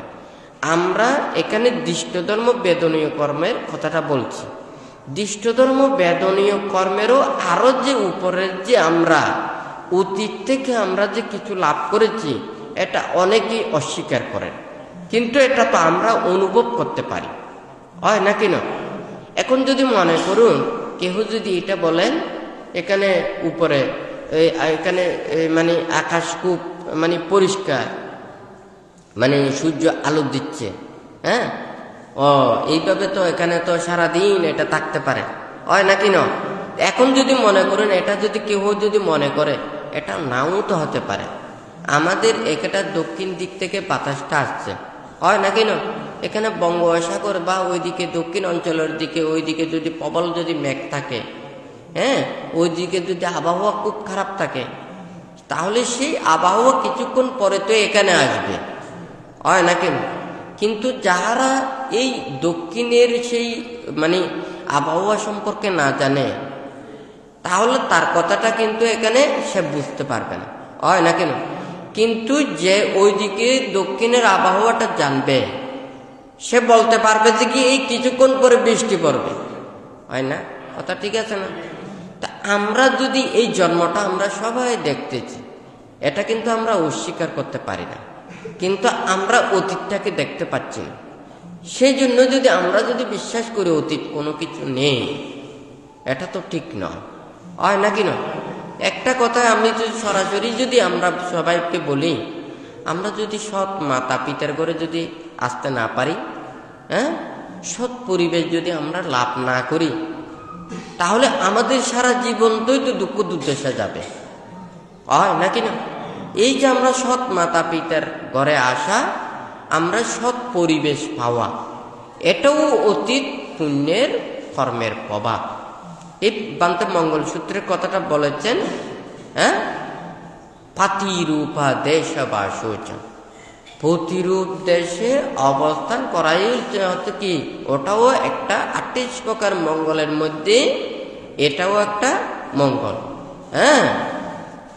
আমরা এখানে দৃষ্টধর্ম বেদনীয় কর্মের কথাটা বলছি। দৃষ্টধর্ম বেদনীয় কর্মেরও আরো যে উপরের যে আমরা অতীত থেকে আমরা যে কিছু লাভ করেছি এটা অনেকেই অস্বীকার করেন, কিন্তু এটা তো আমরা অনুভব করতে পারি, হয় নাকি না? এখন যদি মনে করুন কেহ যদি এটা বলেন এখানে উপরে এখানে মানে আকাশ খুব মানে পরিষ্কার, মানে সূর্য আলো দিচ্ছে, হ্যাঁ, ও এইভাবে তো এখানে তো সারাদিন এটা থাকতে পারে, হয় নাকি না? এখন যদি মনে করেন এটা যদি কেউ যদি মনে করে এটা নাও তো হতে পারে, আমাদের এটা দক্ষিণ দিক থেকে বাতাসটা আসছে, হয় নাকি না? এখানে বঙ্গোপসাগর বা ওইদিকে দক্ষিণ অঞ্চলের দিকে ওইদিকে যদি প্রবল যদি মেঘ থাকে, হ্যাঁ, ওইদিকে যদি আবহাওয়া খুব খারাপ থাকে, তাহলে সেই আবহাওয়া কিছুক্ষণ পরে তো এখানে আসবে, হয় নাকি না? কিন্তু যারা এই দক্ষিণের সেই মানে আবহাওয়া সম্পর্কে না জানে তাহলে তার কথাটা কিন্তু এখানে সে বুঝতে পারবে না, হয় নাকি না? কিন্তু যে ওইদিকে দক্ষিণের আবহাওয়াটা জানবে সে বলতে পারবে যে কি এই কিছুক্ষণ পরে বৃষ্টি পড়বে, হয় না? কথা ঠিক আছে না? তা আমরা যদি এই জন্মটা আমরা সবাই দেখতেছি, এটা কিন্তু আমরা অস্বীকার করতে পারি না, কিন্তু আমরা অতীতটাকে দেখতে পাচ্ছি না। সেই জন্য যদি আমরা যদি বিশ্বাস করি অতীত কোনো কিছু নেই, এটা তো ঠিক নয়, হয় নাকি না? একটা কথা আমি যদি সরাসরি যদি আমরা সবাইকে বলি, আমরা যদি সৎ মাতা পিতার ঘরে যদি আসতে না পারি, হ্যাঁ, সৎ পরিবেশ যদি আমরা লাভ না করি, তাহলে আমাদের সারা জীবনটাই তো দুঃখ দুর্দশা যাবে, হয় নাকি না? এই যে আমরা সৎ মাতা পিতার ঘরে আসা, আমরা সৎ পরিবেশ পাওয়া, এটাও অতীত পুণ্যের কর্মের প্রভাব। এই বান্তে মঙ্গলসূত্রের কথাটা বলেছেন, হ্যাঁ, পাতিরূপা দেশ বাসোচ, প্রতিরূপ দেশে অবস্থান করাই হচ্ছে কি, ওটাও একটা 28 প্রকার মঙ্গলের মধ্যে এটাও একটা মঙ্গল, হ্যাঁ,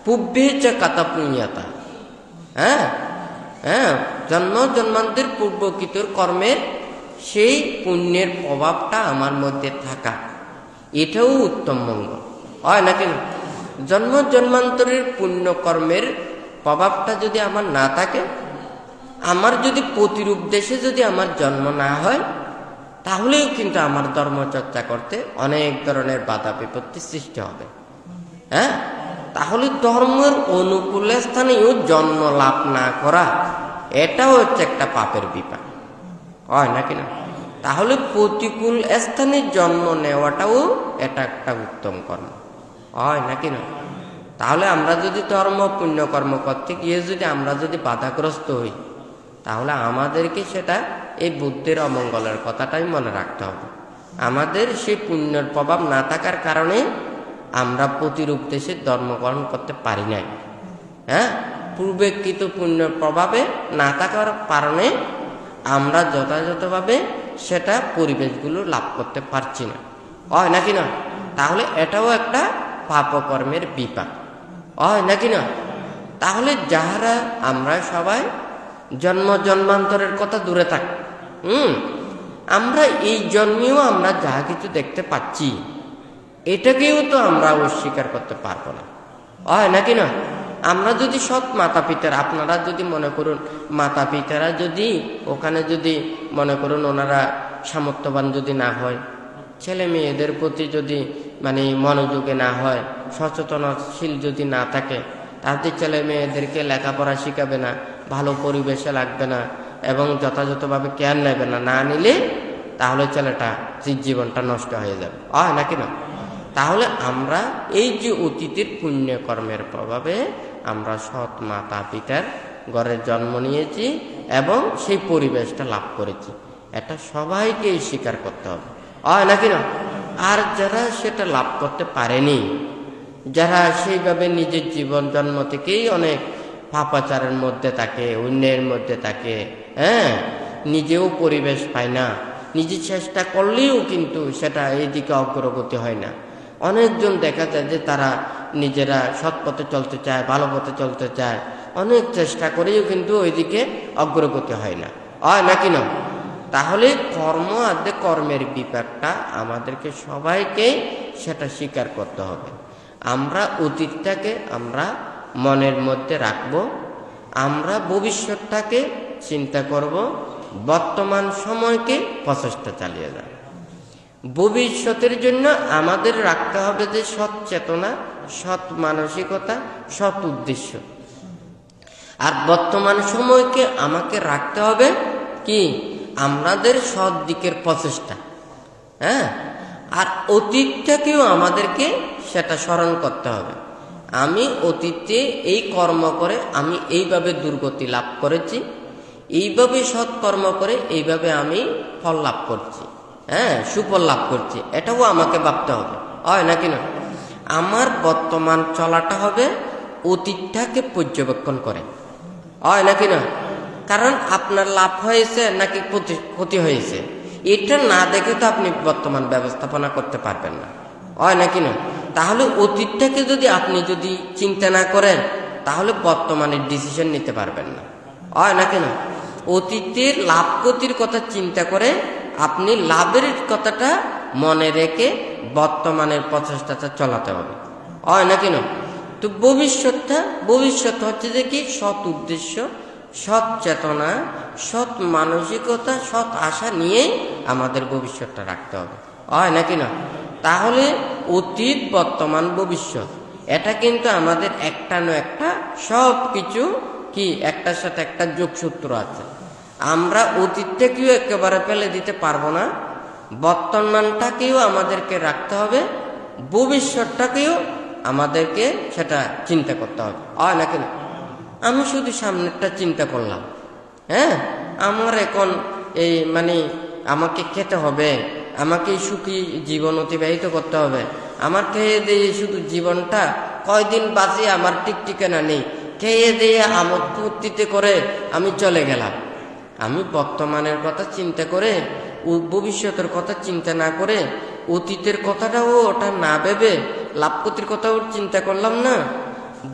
পূর্বে যে কাতা পুণ্যতা, হ্যাঁ হ্যাঁ, জন্ম জন্মান্তের পূর্বকৃত কর্মের সেই পুণ্যের প্রভাবটা আমার মধ্যে থাকা, এটাও উত্তম মঙ্গল, হয় নাকি না? জন্ম জন্মান্তরের পুণ্য কর্মের প্রভাবটা যদি আমার না থাকে, আমার যদি প্রতিরূপ দেশে যদি আমার জন্ম না হয়, তাহলেও কিন্তু আমার ধর্মচর্চা করতে অনেক ধরনের বাধা বিপত্তি সৃষ্টি হবে, হ্যাঁ। তাহলে ধর্মের অনুকূল স্থানেও জন্ম লাভ না করা এটাও হচ্ছে একটা পাপের বিপাক, হয় নাকি না? তাহলে প্রতিকূল স্থানে জন্ম নেওয়াটাও এটা একটা উত্তম কর্ম, হয় নাকি না? তাহলে আমরা যদি ধর্ম পুণ্য কর্ম করতে গিয়ে যদি আমরা যদি বাধাগ্রস্ত হই, তাহলে আমাদেরকে সেটা এই বুদ্ধির অমঙ্গলের কথাটাই মনে রাখতে হবে। আমাদের সেই পুণ্যের প্রভাব না থাকার কারণে আমরা প্রতিরূপ দেশে জন্মগ্রহণ করতে পারি নাই। হ্যাঁ, পূর্বেকৃত পুণ্যের প্রভাবে না থাকার কারণে আমরা যথাযথভাবে সেটা পরিবেশগুলো লাভ করতে পারছি না, হয় নাকি না? তাহলে এটাও একটা পাপকর্মের বিপাক, হয় নাকি না? তাহলে যাহারা আমরা সবাই জন্মান্তরের কথা দূরে থাক, আমরা এই জন্মেও আমরা যাহা কিছু দেখতে পাচ্ছি এটাকেও তো আমরা অস্বীকার করতে পারবো না, হয় নাকি না? আমরা যদি সৎ মাতা পিতার, আপনারা যদি মনে করুন মাতা পিতারা যদি ওখানে যদি মনে করুন ওনারা সামর্থ্যবান যদি না হয়, ছেলে মেয়েদের প্রতি যদি মানে মনোযোগে না হয়, সচেতনশীল যদি না থাকে, তাদের ছেলে মেয়েদেরকে লেখাপড়া শিখাবে না, ভালো পরিবেশে লাগবে না এবং যথাযথভাবে কেয়ার নেবে না, না নিলে তাহলে ছেলেটা জীবনটা নষ্ট হয়ে যাবে, হয় নাকি না? তাহলে আমরা এই যে অতীতের পুণ্যকর্মের প্রভাবে আমরা সৎ মাতা পিতার ঘরে জন্ম নিয়েছি এবং সেই পরিবেশটা লাভ করেছি, এটা সবাইকেই স্বীকার করতে হবে, হয় নাকি না? আর যারা সেটা লাভ করতে পারেনি, যারা সেইভাবে নিজের জীবন জন্ম থেকেই অনেক পাপাচারের মধ্যে থাকে, অন্যের মধ্যে থাকে, হ্যাঁ, নিজেও পরিবেশ পায় না, নিজে চেষ্টা করলেও কিন্তু সেটা এইদিকে অগ্রগতি হয় না। অনেকজন দেখা যায় যে তারা নিজেরা সৎ পথে চলতে চায়, ভালো পথে চলতে চায়, অনেক চেষ্টা করেও কিন্তু ওইদিকে অগ্রগতি হয় না, হয় নাকি না? তাহলে কর্ম আর কর্মের বিপাকটা আমাদেরকে সবাইকে সেটা স্বীকার করতে হবে। আমরা অতীতটাকে আমরা মনের মধ্যে রাখব, আমরা ভবিষ্যৎটাকে চিন্তা করব, বর্তমান সময়কে প্রচেষ্টা চালিয়ে যাব। ভবিষ্যতের জন্য আমাদের রাখতে হবে যে সৎ চেতনা, সৎ মানসিকতা, সৎ উদ্দেশ্য। আর বর্তমান সময়কে আমাকে রাখতে হবে কি আমাদের সৎ দিকের প্রচেষ্টা, হ্যাঁ। আর অতীতটাকেও আমাদেরকে সেটা স্মরণ করতে হবে, আমি অতীতে এই কর্ম করে আমি এইভাবে দুর্গতি লাভ করেছি, এইভাবে সৎকর্ম করে এইভাবে আমি ফল লাভ করছি, হ্যাঁ, সুফল লাভ করছি, এটাও আমাকে ভাবতে হবে, হয় নাকি না? আমার বর্তমান চলাটা হবে অতীতটাকে পর্যবেক্ষণ করে, হয় নাকি না? কারণ আপনার লাভ হয়েছে নাকি ক্ষতি হয়েছে এটা না দেখে তো আপনি বর্তমান ব্যবস্থাপনা করতে পারবেন না, হয় নাকি না? তাহলে অতীতটাকে যদি আপনি যদি চিন্তা না করেন তাহলে বর্তমানের ডিসিশন নিতে পারবেন না, হয় নাকি না? অতীতের লাভ ক্ষতির কথা চিন্তা করে আপনি লাভের কথাটা মনে রেখে বর্তমানের প্রচেষ্টাটা চালাতে হবে, হয় নাকি না? তো ভবিষ্যৎ হচ্ছে যে কি সৎ উদ্দেশ্য, সৎ চেতনা, সৎ মানসিকতা, সৎ আশা নিয়ে আমাদের ভবিষ্যৎটা রাখতে হবে, হয় নাকি না? তাহলে অতীত, বর্তমান, ভবিষ্যৎ এটা কিন্তু আমাদের একটা না একটা সব কিছু কি একটার সাথে একটা যোগসূত্র আছে। আমরা অতীতটাকেও একেবারে ফেলে দিতে পারবো না, বর্তমানটাকেও আমাদেরকে রাখতে হবে, ভবিষ্যৎটাকেও আমাদেরকে সেটা চিন্তা করতে হবে, হয় নাকি না? আমি শুধু সামনেরটা চিন্তা করলাম, হ্যাঁ, আমার এখন এই মানে আমাকে খেতে হবে, আমাকে সুখী জীবন অতিবাহিত করতে হবে, আমার খেয়ে দিয়ে শুধু জীবনটা কয়দিন বাঁচি আমার ঠিক ঠিকানা নেই, খেয়ে দিয়ে আমোদ ফুর্তিতে করে আমি চলে গেলাম। আমি বর্তমানের কথা চিন্তা করে ভবিষ্যতের কথা চিন্তা না করে অতীতের কথাটাও ওটা না ভেবে লাভ ক্ষতির কথাও চিন্তা করলাম না,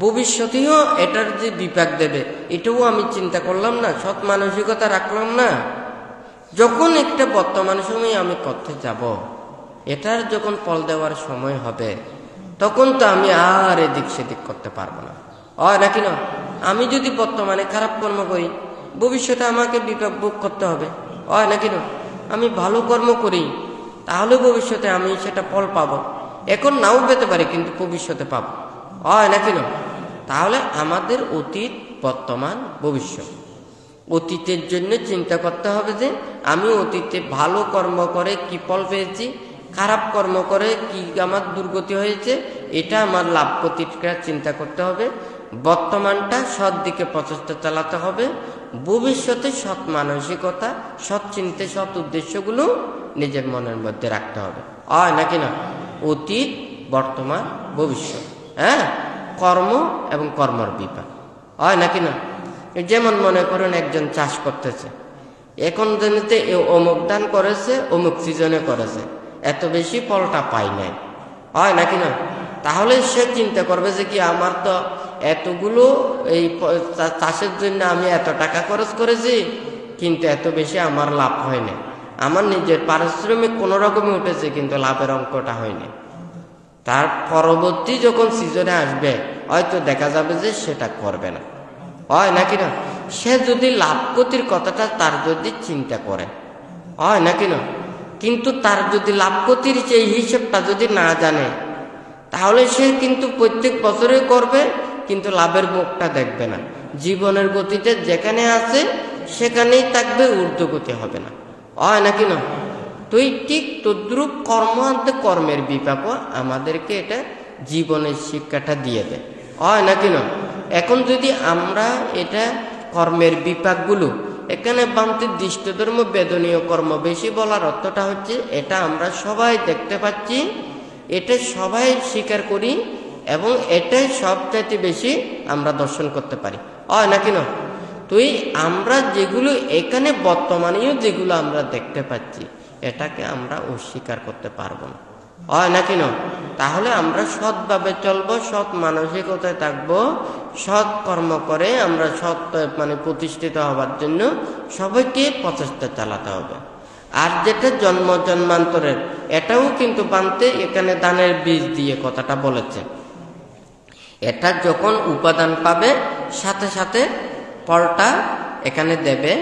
ভবিষ্যতেও এটার যে বিপাক দেবে এটাও আমি চিন্তা করলাম না, সৎ মানসিকতা রাখলাম না। যখন একটা বর্তমান সময় আমি করতে যাব, এটার যখন ফল দেওয়ার সময় হবে তখন তো আমি আর এদিক সেদিক করতে পারবো না, হয় নাকি না? আমি যদি বর্তমানে খারাপ কর্ম করি ভবিষ্যতে আমাকে বিপাক ভোগ করতে হবে, হয় নাকি না? আমি ভালো কর্ম করি তাহলে ভবিষ্যতে আমি সেটা ফল পাবো, এখন নাও পেতে পারি কিন্তু ভবিষ্যতে পাবো, হয় নাকি না? তাহলে আমাদের অতীত, বর্তমান, ভবিষ্যৎ, অতীতের জন্য চিন্তা করতে হবে যে আমি অতীতে ভালো কর্ম করে কি ফল পেয়েছি, খারাপ কর্ম করে কি আমার দুর্গতি হয়েছে, এটা আমার লাভ ক্ষতিটা চিন্তা করতে হবে, বর্তমানটা সৎ দিকে প্রচেষ্টা চালাতে হবে, ভবিষ্যতে সৎ মানসিকতা, সৎ চিন্তা, সৎ উদ্দেশ্যগুলো নিজের মনের মধ্যে রাখতে হবে, হয় নাকি না? অতীত, বর্তমান, ভবিষ্যৎ, হ্যাঁ, কর্ম এবং কর্মর বিপাক, হয় নাকি না? যেমন মনে করেন একজন চাষ করতেছে, এখন জমিতে অমুক ধান করেছে, অমুক সিজনে করেছে, এত বেশি ফলটা পাই নাই, হয় নাকি না? তাহলে সে চিন্তা করবে যে কি আমার তো এতগুলো এই চাষের জন্য আমি এত টাকা খরচ করেছি, কিন্তু এত বেশি আমার লাভ হয়নি, আমার নিজের পারিশ্রমিক কোনো রকমে উঠেছে কিন্তু লাভের অঙ্কটা হয়নি। তার পরবর্তী যখন সিজনে আসবে হয়তো দেখা যাবে যে সেটা করবে না, হয় নাকি না? সে যদি লাভ ক্ষতির কথাটা তার যদি চিন্তা করে, হয় নাকি না? কিন্তু তার যদি লাভ ক্ষতির সেই হিসেবটা যদি না জানে, তাহলে সে কিন্তু প্রত্যেক বছরে করবে কিন্তু লাভের মুখটা দেখবে না, জীবনের গতিতে যেখানে আছে সেখানেই থাকবে, ঊর্ধ্বগতি হবে না, হয় নাকি না? তুই ঠিক তদ্রুপ কর্ম আনতে কর্মের বিপাকও আমাদেরকে এটা জীবনের শিক্ষাটা দিয়ে দেয়, হয় নাকি না? এখন যদি আমরা এটা কর্মের বিপাকগুলো এখানে বামতে দৃষ্টধর্ম বেদনীয় কর্ম বেশি বলার অর্থটা হচ্ছে এটা আমরা সবাই দেখতে পাচ্ছি, এটা সবাই স্বীকার করি এবং এটাই সবচাইতে বেশি আমরা দর্শন করতে পারি, হয় নাকি না? তুই আমরা যেগুলো এখানে বর্তমানেও যেগুলো আমরা দেখতে পাচ্ছি এটাকে আমরা অস্বীকার করতে পারবো না, হয় নাকি না? তাহলে আমরা সৎভাবে চলবো, সৎ মানসিকতায় থাকবো, সৎ কর্ম করে আমরা সৎ প্রতিষ্ঠিত হবার জন্য সবাইকে প্রচেষ্টা চালাতে হবে। আর যেটা জন্ম জন্মান্তরের এটাও কিন্তু বানতে এখানে দানের বীজ দিয়ে কথাটা বলেছে, এটা যখন উপাদান পাবে সাথে সাথে ফলটা এখানে দেবে।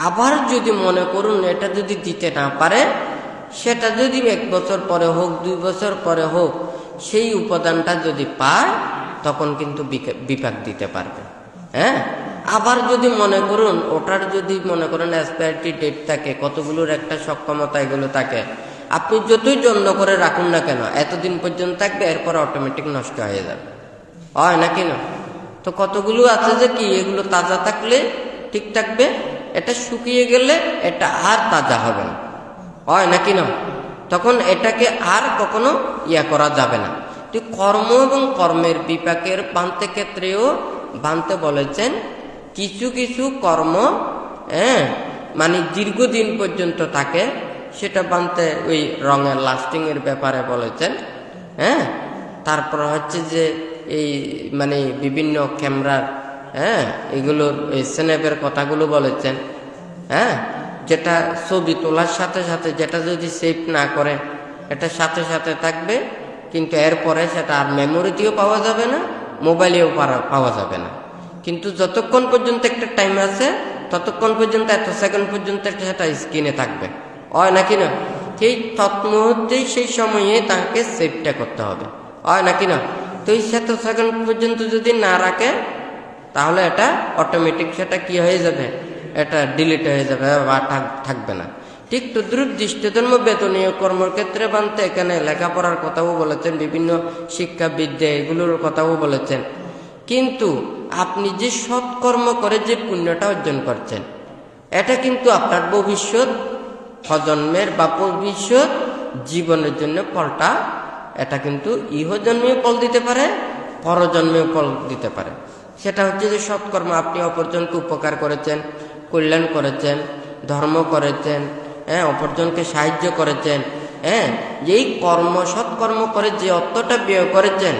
আবার যদি মনে করুন এটা যদি দিতে না পারে, সেটা যদি 1 বছর পরে হোক 2 বছর পরে হোক, সেই উপাদানটা যদি পায় তখন কিন্তু বিপাক দিতে পারবে, হ্যাঁ। আবার যদি মনে করুন ওটার যদি মনে করেন এক্সপায়ারি ডেট থাকে, কতগুলোর একটা সক্ষমতা এগুলো থাকে, আপনি যতই যত্ন করে রাখুন না কেন এতদিন পর্যন্ত থাকবে, এরপর অটোমেটিক নষ্ট হয়ে যাবে, হয় নাকি না? তো কতগুলো আছে যে কি এগুলো তাজা থাকলে ঠিক থাকবে, এটা শুকিয়ে গেলে এটা আর তাজা হবে না, হয় নাকি না? তখন এটাকে আর কখনো করা যাবে না। তো কর্ম এবং কর্মের বিপাকের বানতে ক্ষেত্রেও বানতে বলেছেন কিছু কিছু কর্ম দীর্ঘদিন পর্যন্ত থাকে, সেটা বানতে ওই রঙের লাস্টিং এর ব্যাপারে বলেছেন, তারপর হচ্ছে যে এই বিভিন্ন ক্যামেরার এগুলোর এই স্ন্যাপের কথাগুলো বলেছেন, যেটা ছবি তোলার সাথে সাথে যেটা যদি সেভ না করে এটা সাথে সাথে থাকবে, কিন্তু এরপরে সেটা আর মেমোরিতেও পাওয়া যাবে না, মোবাইলেও পাওয়া যাবে না, কিন্তু যতক্ষণ পর্যন্ত একটা টাইম আছে ততক্ষণ পর্যন্ত এত সেকেন্ড পর্যন্ত সেটা স্ক্রিনে থাকবে, হয় নাকি না? সেই তৎমুহূর্তেই সেই সময়ে তাকে সেভটা করতে হবে, হয় নাকি না? তো এই 7 সেকেন্ড পর্যন্ত যদি না রাখে তাহলে এটা অটোমেটিক সেটা কি হয়ে যাবে, এটা ডিলিট হয়ে যাবে বা থাকবে না। ঠিক তদ্রুপ দৃষ্টধর্ম বেতনীয় কর্মক্ষেত্রে বানতে এখানে লেখাপড়ার কথাও বলেছেন, বিভিন্ন শিক্ষাবিদ্যা এগুলোর কথাও বলেছেন, কিন্তু আপনি যে সৎকর্ম করে যে পুণ্যটা অর্জন করছেন এটা কিন্তু আপনার ভবিষ্যৎ প্রজন্মের বা ভবিষ্যৎ জীবনের জন্য ফলটা এটা কিন্তু ইহজন্মেও ফল দিতে পারে, পরজন্মেও ফল দিতে পারে। সেটা হচ্ছে যে সৎকর্ম আপনি অপরজনকে উপকার করেছেন, কল্যাণ করেছেন, ধর্ম করেছেন, অপরজনকে সাহায্য করেছেন, এই কর্ম সৎকর্ম করে যে অর্থটা ব্যয় করেছেন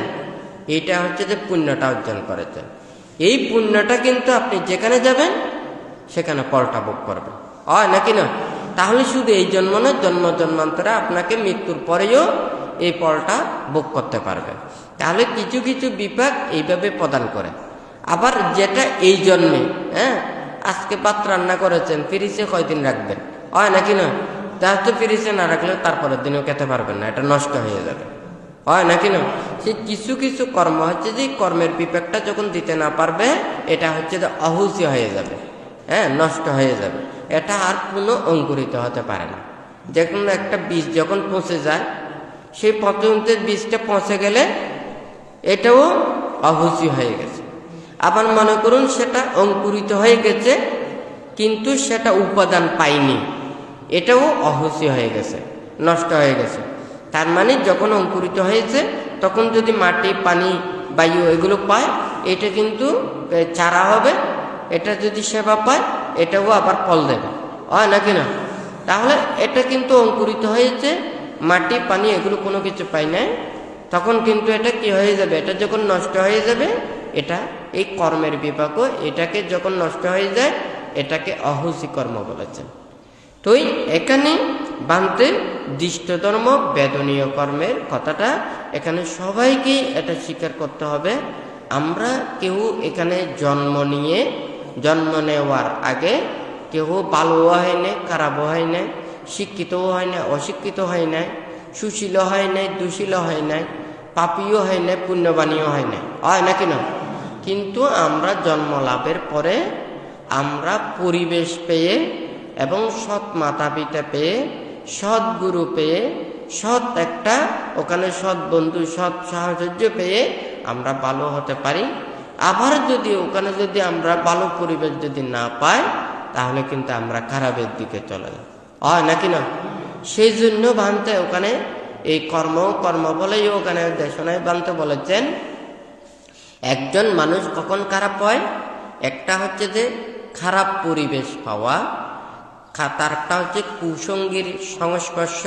এইটা হচ্ছে যে পুণ্যটা অর্জন করেছেন। এই পুণ্যটা কিন্তু আপনি যেখানে যাবেন সেখানে ফলটা ভোগ করবেন, হয় নাকি না? তাহলে শুধু এই জন্ম না, জন্ম জন্মান্তরে আপনাকে মৃত্যুর পরেও এই ফলটা ভোগ করতে পারবেন। তাহলে কিছু কিছু বিপাক এইভাবে প্রদান করে। আবার যেটা এই জন্মে আজকে ভাত রান্না করেছেন, ফ্রিজে কয়দিন রাখবেন, হয় নাকি না? যার তো ফ্রিজে না রাখলে তারপরের দিনও খেতে পারবেন না, এটা নষ্ট হয়ে যাবে, হয় নাকি না? সে কিছু কিছু কর্ম হচ্ছে যে কর্মের বিপাকটা যখন দিতে না পারবে এটা হচ্ছে যে অহুসি হয়ে যাবে, নষ্ট হয়ে যাবে, এটা আর পুনঃ অঙ্কুরিত হতে পারে না। যে কোনো একটা বীজ যখন পচে যায়, সেই পচন্তের বীজটা পচে গেলে এটাও অহুসি হয়ে গেছে। আবার মনে করুন সেটা অঙ্কুরিত হয়ে গেছে কিন্তু সেটা উপাদান পায়নি, এটাও অহুসি হয়ে গেছে, নষ্ট হয়ে গেছে। তার মানে যখন অঙ্কুরিত হয়েছে তখন যদি মাটি, পানি, বায়ু এগুলো পায়, এটা কিন্তু চারা হবে। এটা যদি সেবা পায়, এটাও আবার ফল দেবে, হয় নাকি না? তাহলে এটা কিন্তু অঙ্কুরিত হয়েছে, মাটি, পানি এগুলো কোনো কিছু পায় নাই, তখন কিন্তু এটা কি হয়ে যাবে? এটা যখন নষ্ট হয়ে যাবে, এটা এই কর্মের বিপাক, এটাকে যখন নষ্ট হয়ে যায়, এটাকে অহুসি কর্ম বলেছেন। তো এখানে বানতে দৃষ্ট ধর্ম বেদনীয় কর্মের কথাটা এখানে সবাইকেই এটা স্বীকার করতে হবে। আমরা কেউ এখানে জন্ম নেওয়ার আগে কেউ ভালোও হয় নাই, খারাপও হয় নাই, শিক্ষিতও হয় না, অশিক্ষিত হয় নাই, সুশীল হয় নাই, দুশীল হয় নাই, পাপীও হয় নাই, পুণ্যবাণীও হয় নাই, হয় নাকি না? কিন্তু আমরা জন্ম লাভের পরে আমরা পরিবেশ পেয়ে এবং সৎ মাতা পিতা পেয়ে, সৎ গুরু পেয়ে, সৎ একটা ওখানে সৎ বন্ধু, সৎ সাহচর্য পেয়ে আমরা ভালো হতে পারি। আবার যদি ওখানে যদি আমরা ভালো পরিবেশ যদি না পাই, তাহলে কিন্তু আমরা খারাপের দিকে চলে যাই, হয় নাকি না? সেই জন্য ভানতে ওখানে এই কর্ম বলেই ওখানে দেশনায় ভানতে বলেছেন একজন মানুষ কখন খারাপ হয়। একটা হচ্ছে যে খারাপ পরিবেশ পাওয়া, তারটা হচ্ছে কুসঙ্গীর সংস্পর্শ,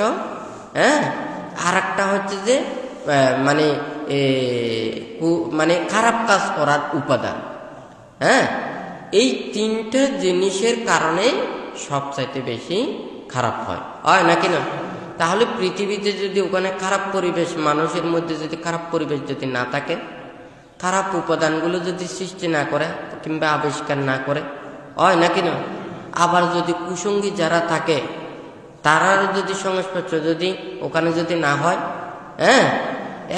হ্যাঁ, আর একটা হচ্ছে যে মানে খারাপ কাজ করার উপাদান। হ্যাঁ, এই তিনটা জিনিসের কারণে সবচাইতে বেশি খারাপ হয় নাকি না? তাহলে পৃথিবীতে যদি ওখানে খারাপ পরিবেশ, মানুষের মধ্যে যদি খারাপ পরিবেশ যদি না থাকে, খারাপ উপাদানগুলো যদি সৃষ্টি না করে কিংবা আবিষ্কার না করে, হয় নাকি না? আবার যদি কুসঙ্গী যারা থাকে তারার যদি সংস্পর্শ যদি ওখানে যদি না হয়, হ্যাঁ,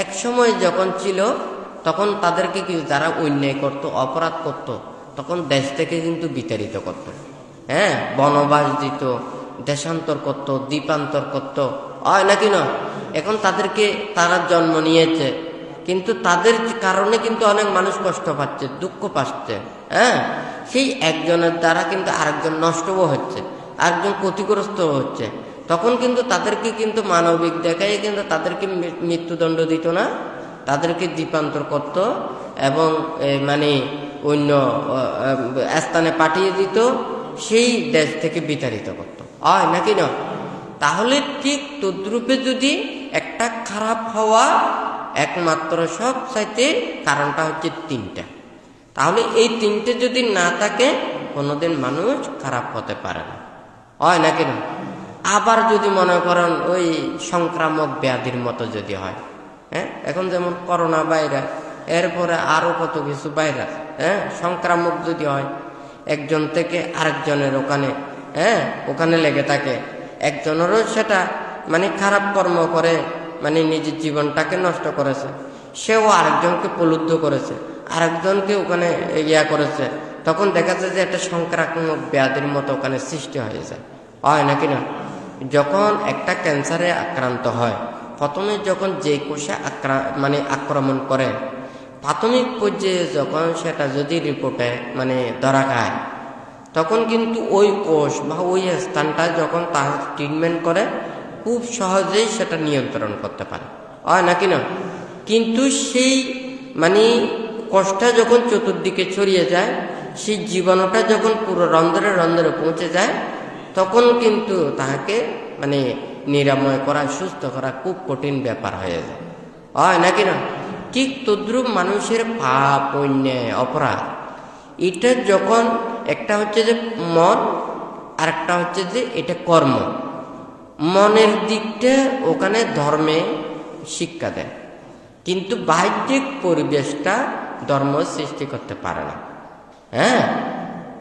এক সময় যখন ছিল তখন তাদেরকে কি যারা অন্যায় করত, অপরাধ করত, তখন দেশ থেকে কিন্তু বিতাড়িত করত, হ্যাঁ, বনবাস দিত, দেশান্তর করত, দ্বীপান্তর করত, হয় নাকি না? এখন তাদেরকে তারা জন্ম নিয়েছে, কিন্তু তাদের কারণে কিন্তু অনেক মানুষ কষ্ট পাচ্ছে, দুঃখ পাচ্ছে, হ্যাঁ, সেই একজনের দ্বারা কিন্তু আরেকজন নষ্টও হচ্ছে, আরেকজন ক্ষতিগ্রস্ত হচ্ছে। তখন কিন্তু তাদেরকে কিন্তু মানবিক দেখায় কিন্তু তাদেরকে মৃত্যুদণ্ড দিত না, তাদেরকে দ্বীপান্তর করত এবং মানে অন্য স্থানে পাঠিয়ে দিত, সেই দেশ থেকে বিতাড়িত করত, হয় নাকি না? তাহলে ঠিক তদ্রূপে যদি একটা খারাপ হওয়া একমাত্র সব চাইতে কারণটা হচ্ছে তিনটা, তাহলে এই তিনটে যদি না থাকে কোনোদিন মানুষ খারাপ হতে পারে না, হয় নাকি না? আবার যদি মনে করেন ওই সংক্রামক ব্যাধির মতো যদি হয়, হ্যাঁ, এখন যেমন করোনা ভাইরাস, এরপরে আরো কত কিছু ভাইরাস, হ্যাঁ, সংক্রামক যদি হয়, একজন থেকে আরেকজনের ওখানে লেগে থাকে, একজনেরও সেটা মানে খারাপ কর্ম করে মানে নিজের জীবনটাকে নষ্ট করেছে, সেও আরেকজনকে প্রলুব্ধ করেছে, আরেকজনকে ওখানে করেছে, তখন দেখা যায় যে একটা সংক্রামক ব্যাধির মতো ওখানে সৃষ্টি হয়ে যায়, হয় নাকি না? যখন একটা ক্যান্সারে আক্রান্ত হয়, প্রথমে যখন যে কোষে আক্রমণ করে, প্রাথমিক পর্যায়ে যখন সেটা যদি রিপোর্টে ধরা খায়, তখন কিন্তু ওই কোষ বা ওই স্থানটা যখন তার ট্রিটমেন্ট করে খুব সহজেই সেটা নিয়ন্ত্রণ করতে পারে, হয় নাকি না? কিন্তু সেই কোষটা যখন চতুর্দিকে ছড়িয়ে যায়, সেই জীবাণুটা যখন পুরো রন্ধ্রে পৌঁছে যায়, তখন কিন্তু তাহাকে নিরাময় করা, সুস্থ করা খুব কঠিন ব্যাপার হয়ে যায়, হয় নাকি না? ঠিক তদ্রূপ মানুষের পাপ, অন্যায়, অপরাধ, এটা যখন একটা হচ্ছে যে মন, আর একটা হচ্ছে যে এটা কর্ম। মনের দিকটা ওখানে ধর্মে শিক্ষা দেয়, কিন্তু বাহ্যিক পরিবেশটা ধর্ম সৃষ্টি করতে পারে না। হ্যাঁ,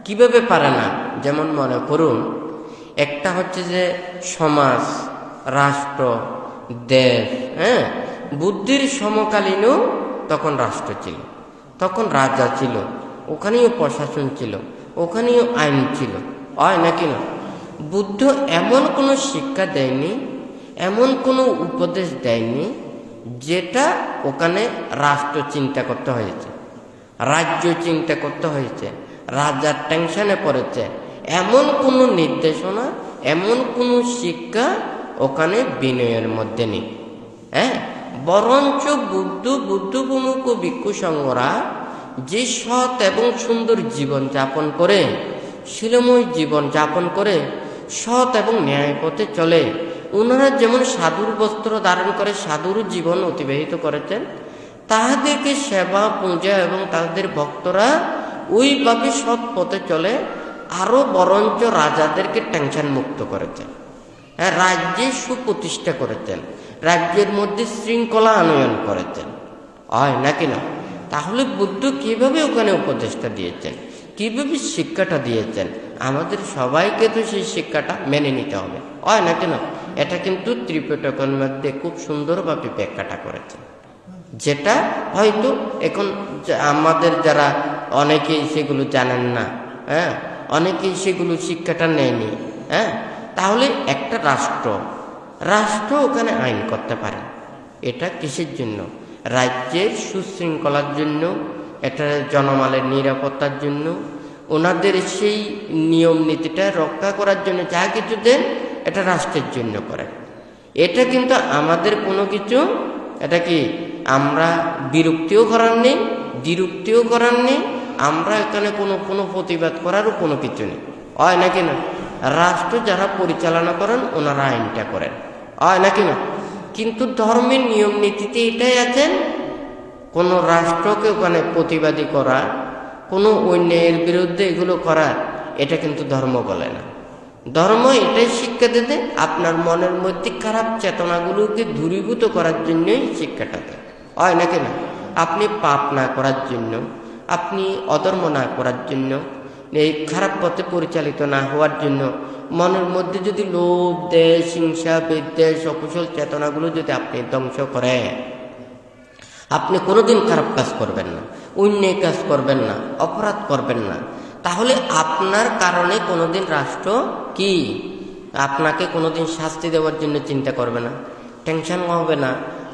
কিভাবে পারে না? যেমন মনে করুন, একটা হচ্ছে যে সমাজ, রাষ্ট্র, দেশ, হ্যাঁ, বুদ্ধির সমকালীনও তখন রাষ্ট্র ছিল, তখন রাজা ছিল, ওখানেও প্রশাসন ছিল, ওখানেও আইন ছিল, হয় নাকি না? বুদ্ধ এমন কোনো শিক্ষা দেয়নি, এমন কোনো উপদেশ দেয়নি যেটা ওখানে রাষ্ট্র চিন্তা করতে হয়েছে, রাজ্য চিন্তা করতে হয়েছে, রাজার টেনশনে পড়েছে, এমন কোনো নির্দেশনা, এমন কোনো শিক্ষা ওখানে বিনয়ের মধ্যে নেই, হ্যাঁ, বরঞ্চ বুদ্ধ প্রমুখ ভিক্ষু সংঘরা যে সৎ এবং সুন্দর জীবন যাপন করে, শিলময় জীবন যাপন করে, সৎ এবং ন্যায় পথে চলে, ওনারা যেমন সাধুর বস্ত্র ধারণ করে সাধুর জীবন অতিবাহিত করেছেন, তাহাদেরকে সেবা পূজা এবং তাদের ভক্তরা ওইভাবে সৎ পথে চলে, আরো বরঞ্চ রাজাদেরকে টেনশন মুক্ত করেছেন, হ্যাঁ, রাজ্যে সুপ্রতিষ্ঠা করেছেন, রাজ্যের মধ্যে শৃঙ্খলা আনয়ন করেছেন, হয় নাকি না? তাহলে বুদ্ধ কিভাবে ওখানে উপদেশটা দিয়েছেন, কিভাবে শিক্ষাটা দিয়েছেন, আমাদের সবাইকে তো সেই শিক্ষাটা মেনে নিতে হবে, হয় নাকি না? এটা কিন্তু ত্রিপিটকের মধ্যে খুব সুন্দরভাবে ব্যাখ্যাটা করেছেন, যেটা হয়তো এখন আমাদের যারা অনেকেই সেগুলো জানেন না, হ্যাঁ, অনেকেই সেগুলো শিক্ষাটা নেয়নি, হ্যাঁ। তাহলে একটা রাষ্ট্র ওখানে আইন করতে পারে, এটা কিসের জন্য? রাজ্যের সুশৃঙ্খলার জন্য, এটা জনমালের নিরাপত্তার জন্য, ওনাদের সেই নিয়ম নীতিটা রক্ষা করার জন্য যা কিছু দেন এটা রাষ্ট্রের জন্য করেন। এটা কিন্তু আমাদের কোনো কিছু, এটা কি আমরা বিরক্তিও করার নেই, দ্বিরুক্তিও করার নেই, আমরা এখানে কোনো প্রতিবাদ করারও কোনো কিছু নেই, হয় নাকি না? রাষ্ট্র যারা পরিচালনা করেন ওনারা আইনটা করেন, হয় নাকি না? কিন্তু ধর্মের নিয়ম নীতিতে এটাই আছেন, কোনো রাষ্ট্রকে ওখানে প্রতিবাদী করা, কোনো অন্যায়ের বিরুদ্ধে এগুলো করা, এটা কিন্তু ধর্ম বলে না। ধর্ম এটাই শিক্ষা দিতে আপনার মনের মধ্যে খারাপ চেতনাগুলোকে দূরীভূত করার জন্যই শিক্ষাটা দেয়, হয় নাকি না? আপনি পাপ না করার জন্য, আপনি অধর্ম না করার জন্য, এই খারাপ পথে পরিচালিত না হওয়ার জন্য মনের মধ্যে যদি লোভ, দেশ, হিংসা, বিদ্বেষ, অকুশল চেতনাগুলো যদি আপনি ধ্বংস করেন, আপনি কোনোদিন খারাপ কাজ করবেন না, অন্যায় কাজ করবেন না, অপরাধ করবেন না, তাহলে আপনার কারণে কোনোদিন রাষ্ট্র কি আপনাকে কোনোদিন শাস্তি দেওয়ার জন্য চিন্তা করবে না, টেনশন হবে না,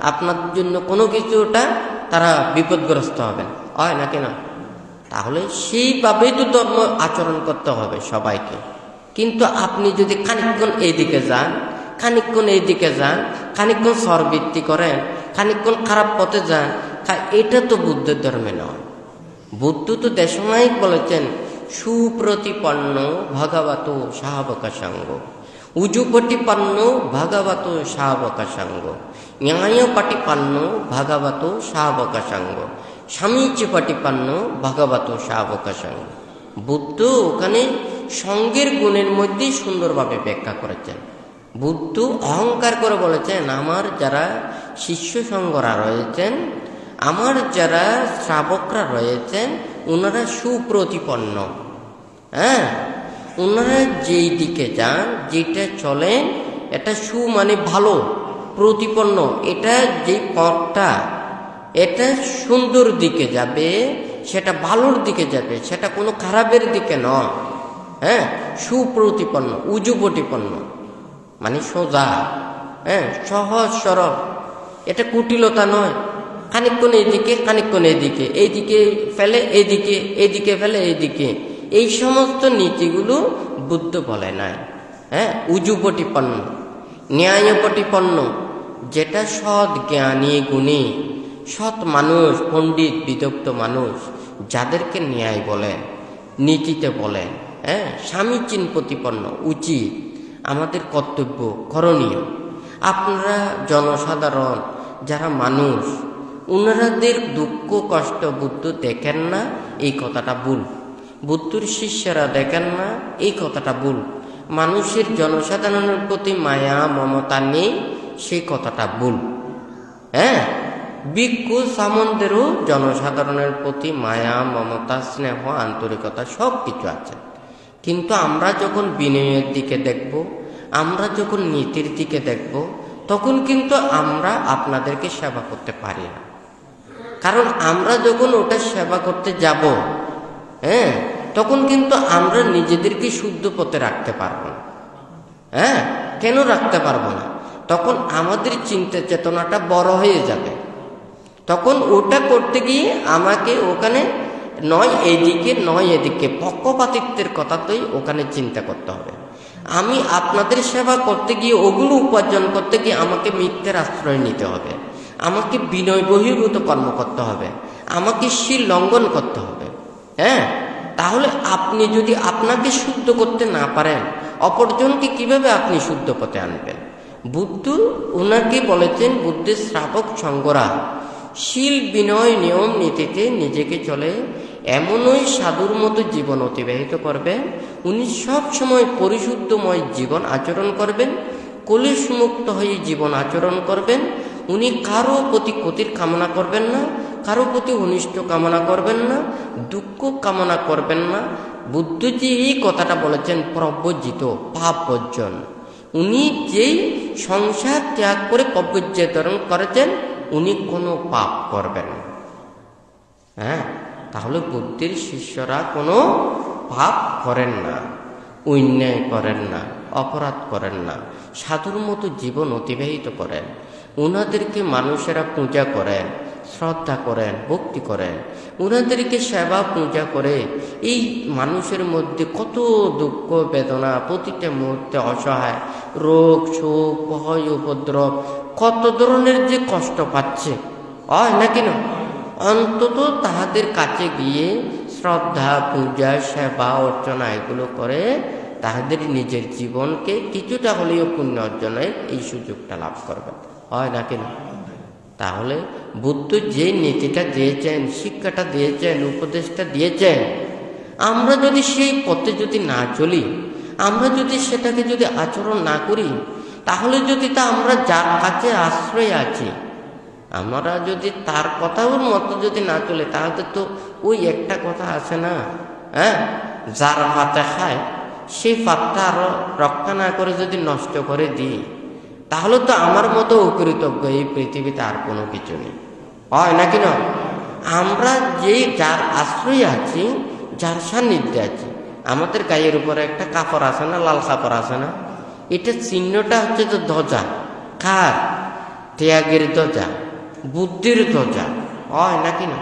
আপনার জন্য কোনো কিছুটা তারা বিপদগ্রস্ত হবে, হয় নাকি না? তাহলে সেইভাবেই তো ধর্ম আচরণ করতে হবে সবাইকে। কিন্তু আপনি যদি খানিকক্ষণ এইদিকে যান, খানিকক্ষণ এইদিকে যান, খানিকক্ষণ স্বরবৃত্তি করেন, খানিকক্ষণ খারাপ পথে যান, এটা তো বুদ্ধের ধর্মে নয়। বুদ্ধ তো দেশনায়ক বলেছেন, সুপ্রতিপন্ন ভগবত শাবকা সঙ্গ, উজুপটিপন্ন ভগবত শাবকা সঙ্গ, ন্যায়পটিপন্ন ভগবত শাবকা সঙ্গ, স্বামীচিপটিপন্ন ভগবত শাবকা সঙ্গ। বুদ্ধ ওখানে সঙ্গের গুণের মধ্যেই সুন্দরভাবে ব্যাখ্যা করেছেন। বুদ্ধ অহংকার করে বলেছেন, আমার যারা শিষ্য সঙ্গরা রয়েছেন, আমার যারা শ্রাবকরা রয়েছেন, ওনারা সুপ্রতিপন্ন, হ্যাঁ, ওনারা যেই দিকে যান, যেটা চলেন, এটা সু মানে ভালো, প্রতিপন্ন, এটা যেই পথটা এটা সুন্দর দিকে যাবে, সেটা ভালোর দিকে যাবে, সেটা কোনো খারাপের দিকে নয়, হ্যাঁ, সুপ্রতিপন্ন, উজুপটিপন্ন মানে সোজা, হ্যাঁ, সহজ সরল, এটা কুটিলতা নয়, খানিকক্ষণ এইদিকে খানিকক্ষণ এইদিকে, এইদিকে ফেলে এইদিকে, এইদিকে ফেলে এইদিকে, এই সমস্ত নীতিগুলো বুদ্ধ বলে নাই, হ্যাঁ। উজুপটিপন্ন, ন্যায়পটিপন্ন, যেটা সৎ জ্ঞানী গুণী সৎ মানুষ, পণ্ডিত বিদগ্ধ মানুষ, যাদেরকে ন্যায় বলেন, নীতিতে বলেন, হ্যাঁ, স্বামীচিন প্রতিপন্ন, উচিত, আমাদের কর্তব্য, করণীয়। আপনারা জনসাধারণ যারা মানুষ, ওনাদের দুঃখ কষ্ট বুদ্ধ দেখেন না, এই কথাটা ভুল। বুদ্ধর শিষ্যরা দেখেন না, এই কথাটা ভুল। মানুষের জনসাধারণের প্রতি মায়া মমতা নেই, সেই কথাটা ভুল, হ্যাঁ। ভিক্ষু সামন্তেরও জনসাধারণের প্রতি মায়া মমতা স্নেহ আন্তরিকতা সব কিছু আছে, কিন্তু আমরা যখন বিনয়ের দিকে দেখব, আমরা যখন নীতির দিকে দেখব, তখন কিন্তু আমরা আপনাদেরকে সেবা করতে পারি না। কারণ আমরা যখন ওটা সেবা করতে যাব, হ্যাঁ, তখন কিন্তু আমরা নিজেদেরকে শুদ্ধ পথে রাখতে পারবো না, হ্যাঁ। কেন রাখতে পারবো না? তখন আমাদের চিন্তা চেতনাটা বড় হয়ে যাবে, তখন ওটা করতে গিয়ে আমাকে ওখানে নয় এইদিকে নয় এদিকে পক্ষপাতিত্বের কথাতেই ওখানে চিন্তা করতে হবে। আমি আপনাদের সেবা করতে গিয়ে, ওগুলো উপার্জন করতে গিয়ে আমাকে মিথ্যের আশ্রয় নিতে হবে, আমাকে বিনয় বহির্ভূত কর্ম করতে হবে, আমাকে শীল লঙ্ঘন করতে হবে। হ্যাঁ, তাহলে আপনি যদি আপনাকে শুদ্ধ করতে না পারেন, অপরজনকে কিভাবে আপনি শুদ্ধ পথে আনবেন? বুদ্ধ ওনাকে বলেছেন, বুদ্ধের শ্রাবক সঙ্গরা শীল বিনয় নিয়ম নীতিতে নিজেকে চলে এমনই সাধুর মতো জীবন অতিবাহিত করবেন। উনি সব সময় পরিশুদ্ধময় জীবন আচরণ করবেন, কলুষমুক্ত হয়ে জীবন আচরণ করবেন। উনি কারো প্রতি ক্ষতির কামনা করবেন না, কারো প্রতি অনিষ্ট কামনা করবেন না, দুঃখ কামনা করবেন না। বুদ্ধজি এই কথাটা বলেছেন, প্রব্রজিত পাপ বর্জন। উনি যেই সংসার ত্যাগ করে কব্যজ্য ধারণ করেছেন, উনি কোনো পাপ করবেন না। হ্যাঁ, তাহলে বুদ্ধের শিষ্যরা কোনো পাপ করেন না, অন্যায় করেন না, অপরাধ করেন না, সাধুর মতো জীবন অতিবাহিত করেন। ওনাদেরকে মানুষেরা পূজা করেন, শ্রদ্ধা করেন, ভক্তি করেন। ওনাদেরকে সেবা পূজা করে এই মানুষের মধ্যে কত দুঃখ বেদনা, প্রতিটা মুহূর্তে অসহায়, রোগ শোক ভয় উপদ্রব, কত ধরনের যে কষ্ট পাচ্ছে, হয় নাকি না? অন্তত তাহাদের কাছে গিয়ে শ্রদ্ধা পূজা সেবা অর্চনা এগুলো করে তাহাদের নিজের জীবনকে কিছুটা হলেও পুণ্য অর্জনের এই সুযোগটা লাভ করবে, হয় নাকি না? তাহলে বুদ্ধ যে নীতিটা দিয়েছেন, শিক্ষাটা দিয়েছেন, উপদেশটা দিয়েছেন, আমরা যদি সেই পথে যদি না চলি, আমরা যদি সেটাকে যদি আচরণ না করি, তাহলে যদি তা আমরা যার কাছে আশ্রয় আছি, আমরা যদি তার কথার মতো যদি না চলে, তাহলে তো ওই একটা কথা আছে না, হ্যাঁ, যার পাতে খায় সেই পাতটা আরো রক্ষা না করে যদি নষ্ট করে দিই, তাহলে তো আমার মতো অকৃতজ্ঞ এই পৃথিবীতে আর কোনো কিছু নেই, হয় নাকি না? আমরা যেই যার আশ্রয় আছি, যার সান্নিধ্যে আছি, আমাদের গায়ের উপরে একটা কাপড় আছে না, লাল কাপড় আছে না, এটা চিহ্নটা হচ্ছে তো ধ্বজা। কার? ত্যাগের ধ্বজা, বুদ্ধির ধ্বজা, হয় নাকি না?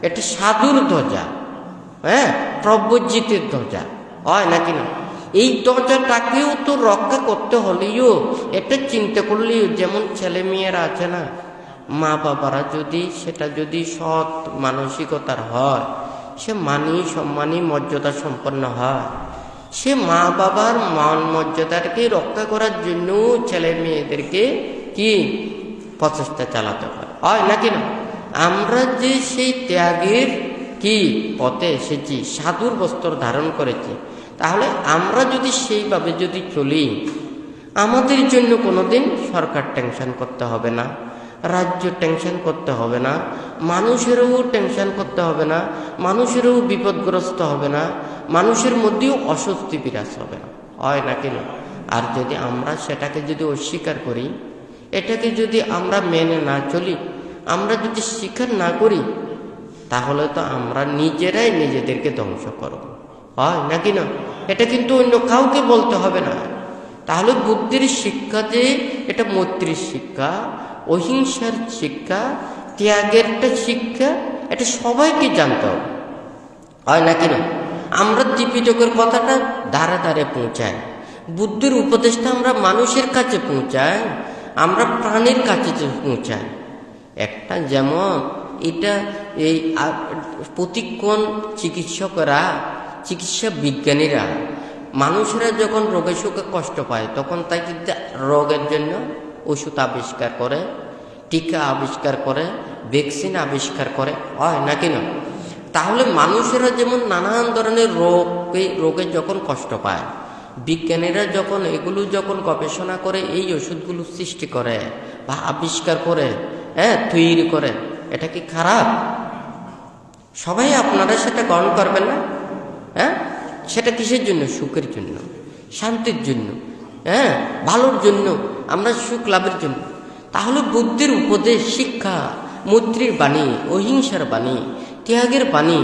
এটা সাধুর ধ্বজা, হ্যাঁ, প্রব্রজিতের ধ্বজা, হয় নাকি না? এই ধ্বজাটাকেও তো রক্ষা করতে হলেও এটা চিন্তা করলেও, যেমন ছেলে মেয়েরা আছে না, মা বাবারা যদি সেটা যদি সৎ মানসিকতার হয়, সে মানি সম্মানী মর্যাদা সম্পন্ন হয়, সে মা বাবার মান মর্যাদাকে রক্ষা করার জন্য ছেলে মেয়েদেরকে কি প্রচেষ্টা চালাতে হয় নাকি না? আমরা যে সেই ত্যাগের কি পথে এসেছি, সাধুর বস্ত্র ধারণ করেছি, তাহলে আমরা যদি সেইভাবে যদি চলি, আমাদের জন্য কোনোদিন সরকার টেনশন করতে হবে না, রাজ্য টেনশন করতে হবে না, মানুষেরও টেনশন করতে হবে না, মানুষেরও বিপদগ্রস্ত হবে না, মানুষের মধ্যেও অস্বস্তি বিরাজ হবে না, হয় নাকি না? আর যদি আমরা সেটাকে যদি অস্বীকার করি, এটাকে যদি আমরা মেনে না চলি, আমরা যদি স্বীকার না করি, তাহলে তো আমরা নিজেরাই নিজেদেরকে ধ্বংস করব, হয় নাকি না? এটা কিন্তু অন্য কাউকে বলতে হবে না। তাহলে বুদ্ধির শিক্ষা যে এটা মৈত্রীর শিক্ষা, অহিংসার শিক্ষা, ত্যাগেরটা শিক্ষা, এটা সবাইকে জানতে হবে, হয় নাকি না? আমরা ত্রিপিটকের কথাটা ধারে ধারে পৌঁছাই, বুদ্ধির উপদেশটা আমরা মানুষের কাছে পৌঁছাই, আমরা প্রাণীর কাছে পৌঁছাই। একটা যেমন এটা এই প্রতিক্ষণ চিকিৎসকেরা, চিকিৎসা বিজ্ঞানীরা, মানুষেরা যখন রোগে শোকে কষ্ট পায়, তখন তাকে রোগের জন্য ওষুধ আবিষ্কার করে, টিকা আবিষ্কার করে, ভ্যাকসিন আবিষ্কার করে, হয় নাকি না? তাহলে মানুষেরা যেমন নানান ধরনের রোগে যখন কষ্ট পায়, বিজ্ঞানীরা যখন এগুলো যখন গবেষণা করে এই ওষুধগুলো সৃষ্টি করে বা আবিষ্কার করে, হ্যাঁ, তৈরি করে, এটা কি খারাপ? সবাই আপনারা সেটা গ্রহণ করবেন না? হ্যাঁ, সেটা কিসের জন্য? সুখের জন্য, শান্তির জন্য, হ্যাঁ, ভালোর জন্য, আমরা সুখ লাভের জন্য। তাহলে বুদ্ধির উপদেশ, শিক্ষা, মৈত্রীর বাণী, অহিংসার বাণী, ত্যাগের বাণী,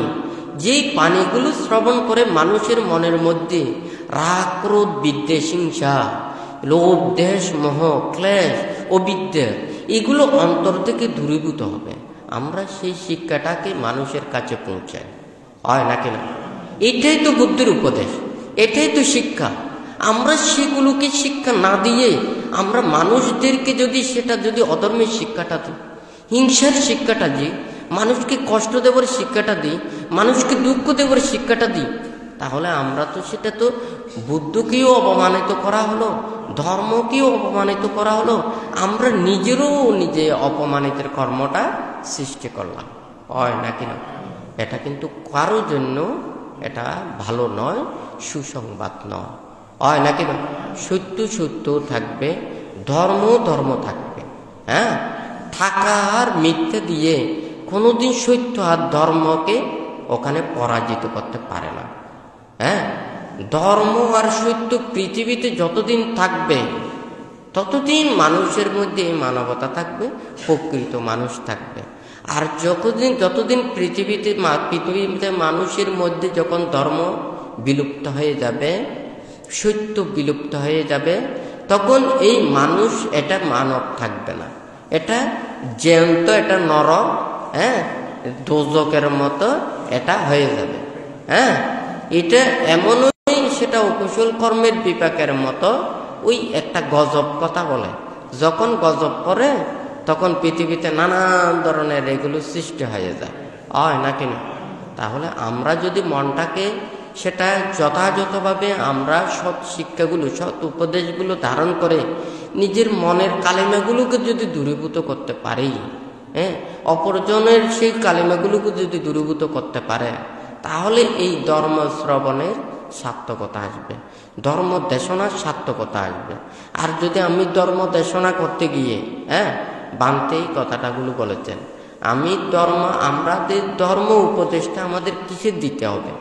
যেই বাণীগুলো শ্রবণ করে মানুষের মনের মধ্যে রাগ ক্রোধ বিদ্বেষ হিংসা লোভ দেশ মোহ ক্লেশ অবিদ্যা এগুলো অন্তর থেকে দূরীভূত হবে, আমরা সেই শিক্ষাটাকে মানুষের কাছে পৌঁছাই, হয় নাকি না? এটাই তো বুদ্ধির উপদেশ, এটাই তো শিক্ষা। আমরা সেগুলোকে শিক্ষা না দিয়ে আমরা মানুষদেরকে যদি অধর্মের শিক্ষাটা দিই, হিংসার শিক্ষাটা দিই, মানুষকে কষ্ট দেওয়ার শিক্ষাটা দিই, মানুষকে দুঃখ দেওয়ার শিক্ষাটা দিই, তাহলে আমরা তো সেটা তো বুদ্ধকেও অপমানিত করা হলো, ধর্মকেও অপমানিত করা হলো, আমরা নিজে অপমানিতের কর্মটা সৃষ্টি করলাম, হয় নাকি না? এটা কিন্তু কারোর জন্য এটা ভালো নয়, সুসংবাদ নয়, হয় নাকি না? সত্য সত্য থাকবে, ধর্ম ধর্ম থাকবে। হ্যাঁ, টাকা আর মিথ্যা দিয়ে কোনোদিন সত্য আর ধর্মকে ওখানে পরাজিত করতে পারে না। হ্যাঁ, ধর্ম আর সত্য পৃথিবীতে যতদিন থাকবে ততদিন মানুষের মধ্যে এই মানবতা থাকবে, প্রকৃত মানুষ থাকবে। আর যতদিন পৃথিবীতে মানুষের মধ্যে যখন ধর্ম বিলুপ্ত হয়ে যাবে, সত্য বিলুপ্ত হয়ে যাবে, তখন এই মানুষ এটা মানব থাকবে না, এটা জ্যান্ত, এটা নরক, হ্যাঁ, দোজকের মতো এটা হয়ে যাবে। হ্যাঁ, এটা এমনই, সেটা অকুশল কর্মের বিপাকের মতো। ওই একটা গজব কথা বলে, যখন গজব পড়ে তখন পৃথিবীতে নানান ধরনের এগুলো সৃষ্টি হয়ে যায়, হয় নাকি না? তাহলে আমরা যদি মনটাকে সেটা যথাযথভাবে আমরা সৎ শিক্ষাগুলো, সৎ উপদেশগুলো ধারণ করে নিজের মনের কালিমাগুলোকে যদি দূরীভূত করতে পারি, হ্যাঁ, অপরজনের সেই কালিমাগুলোকে যদি দূরীভূত করতে পারে, তাহলে এই ধর্ম শ্রবণের সার্থকতা আসবে, ধর্ম দেশনার সার্থকতা আসবে। আর যদি আমি ধর্ম দেশনা করতে গিয়ে, হ্যাঁ, বানতেই কথাটাগুলো বলেছেন, আমাদের ধর্ম উপদেশটা আমাদের কিসের দিতে হবে,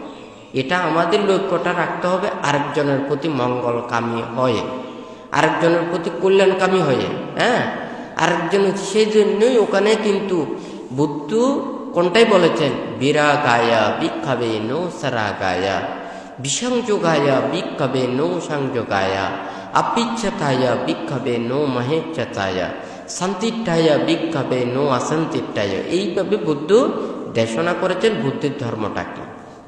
এটা আমাদের লক্ষ্যটা রাখতে হবে আরেকজনের প্রতি মঙ্গলকামী হয়ে, আরেকজনের প্রতি কল্যাণকামী হয়ে। হ্যাঁ, আরেকজনের, সেই জন্যই ওখানে কিন্তু বুদ্ধ কোনটাই বলেছেন, বিরাগায়া ভিক্ষাবে নো সারাগায়া, বিসংযোগায়া ভিক্ষাবে নো সংযোগায়া, অপিচ্ছাতায়া ভিক্ষাবে নো মহেচ্ছাতায়া, শান্তিটায়া ভিক্ষাবে নো অশান্তিটায়া। এইভাবে বুদ্ধ দেশনা করেছেন বুদ্ধের ধর্মটাকে।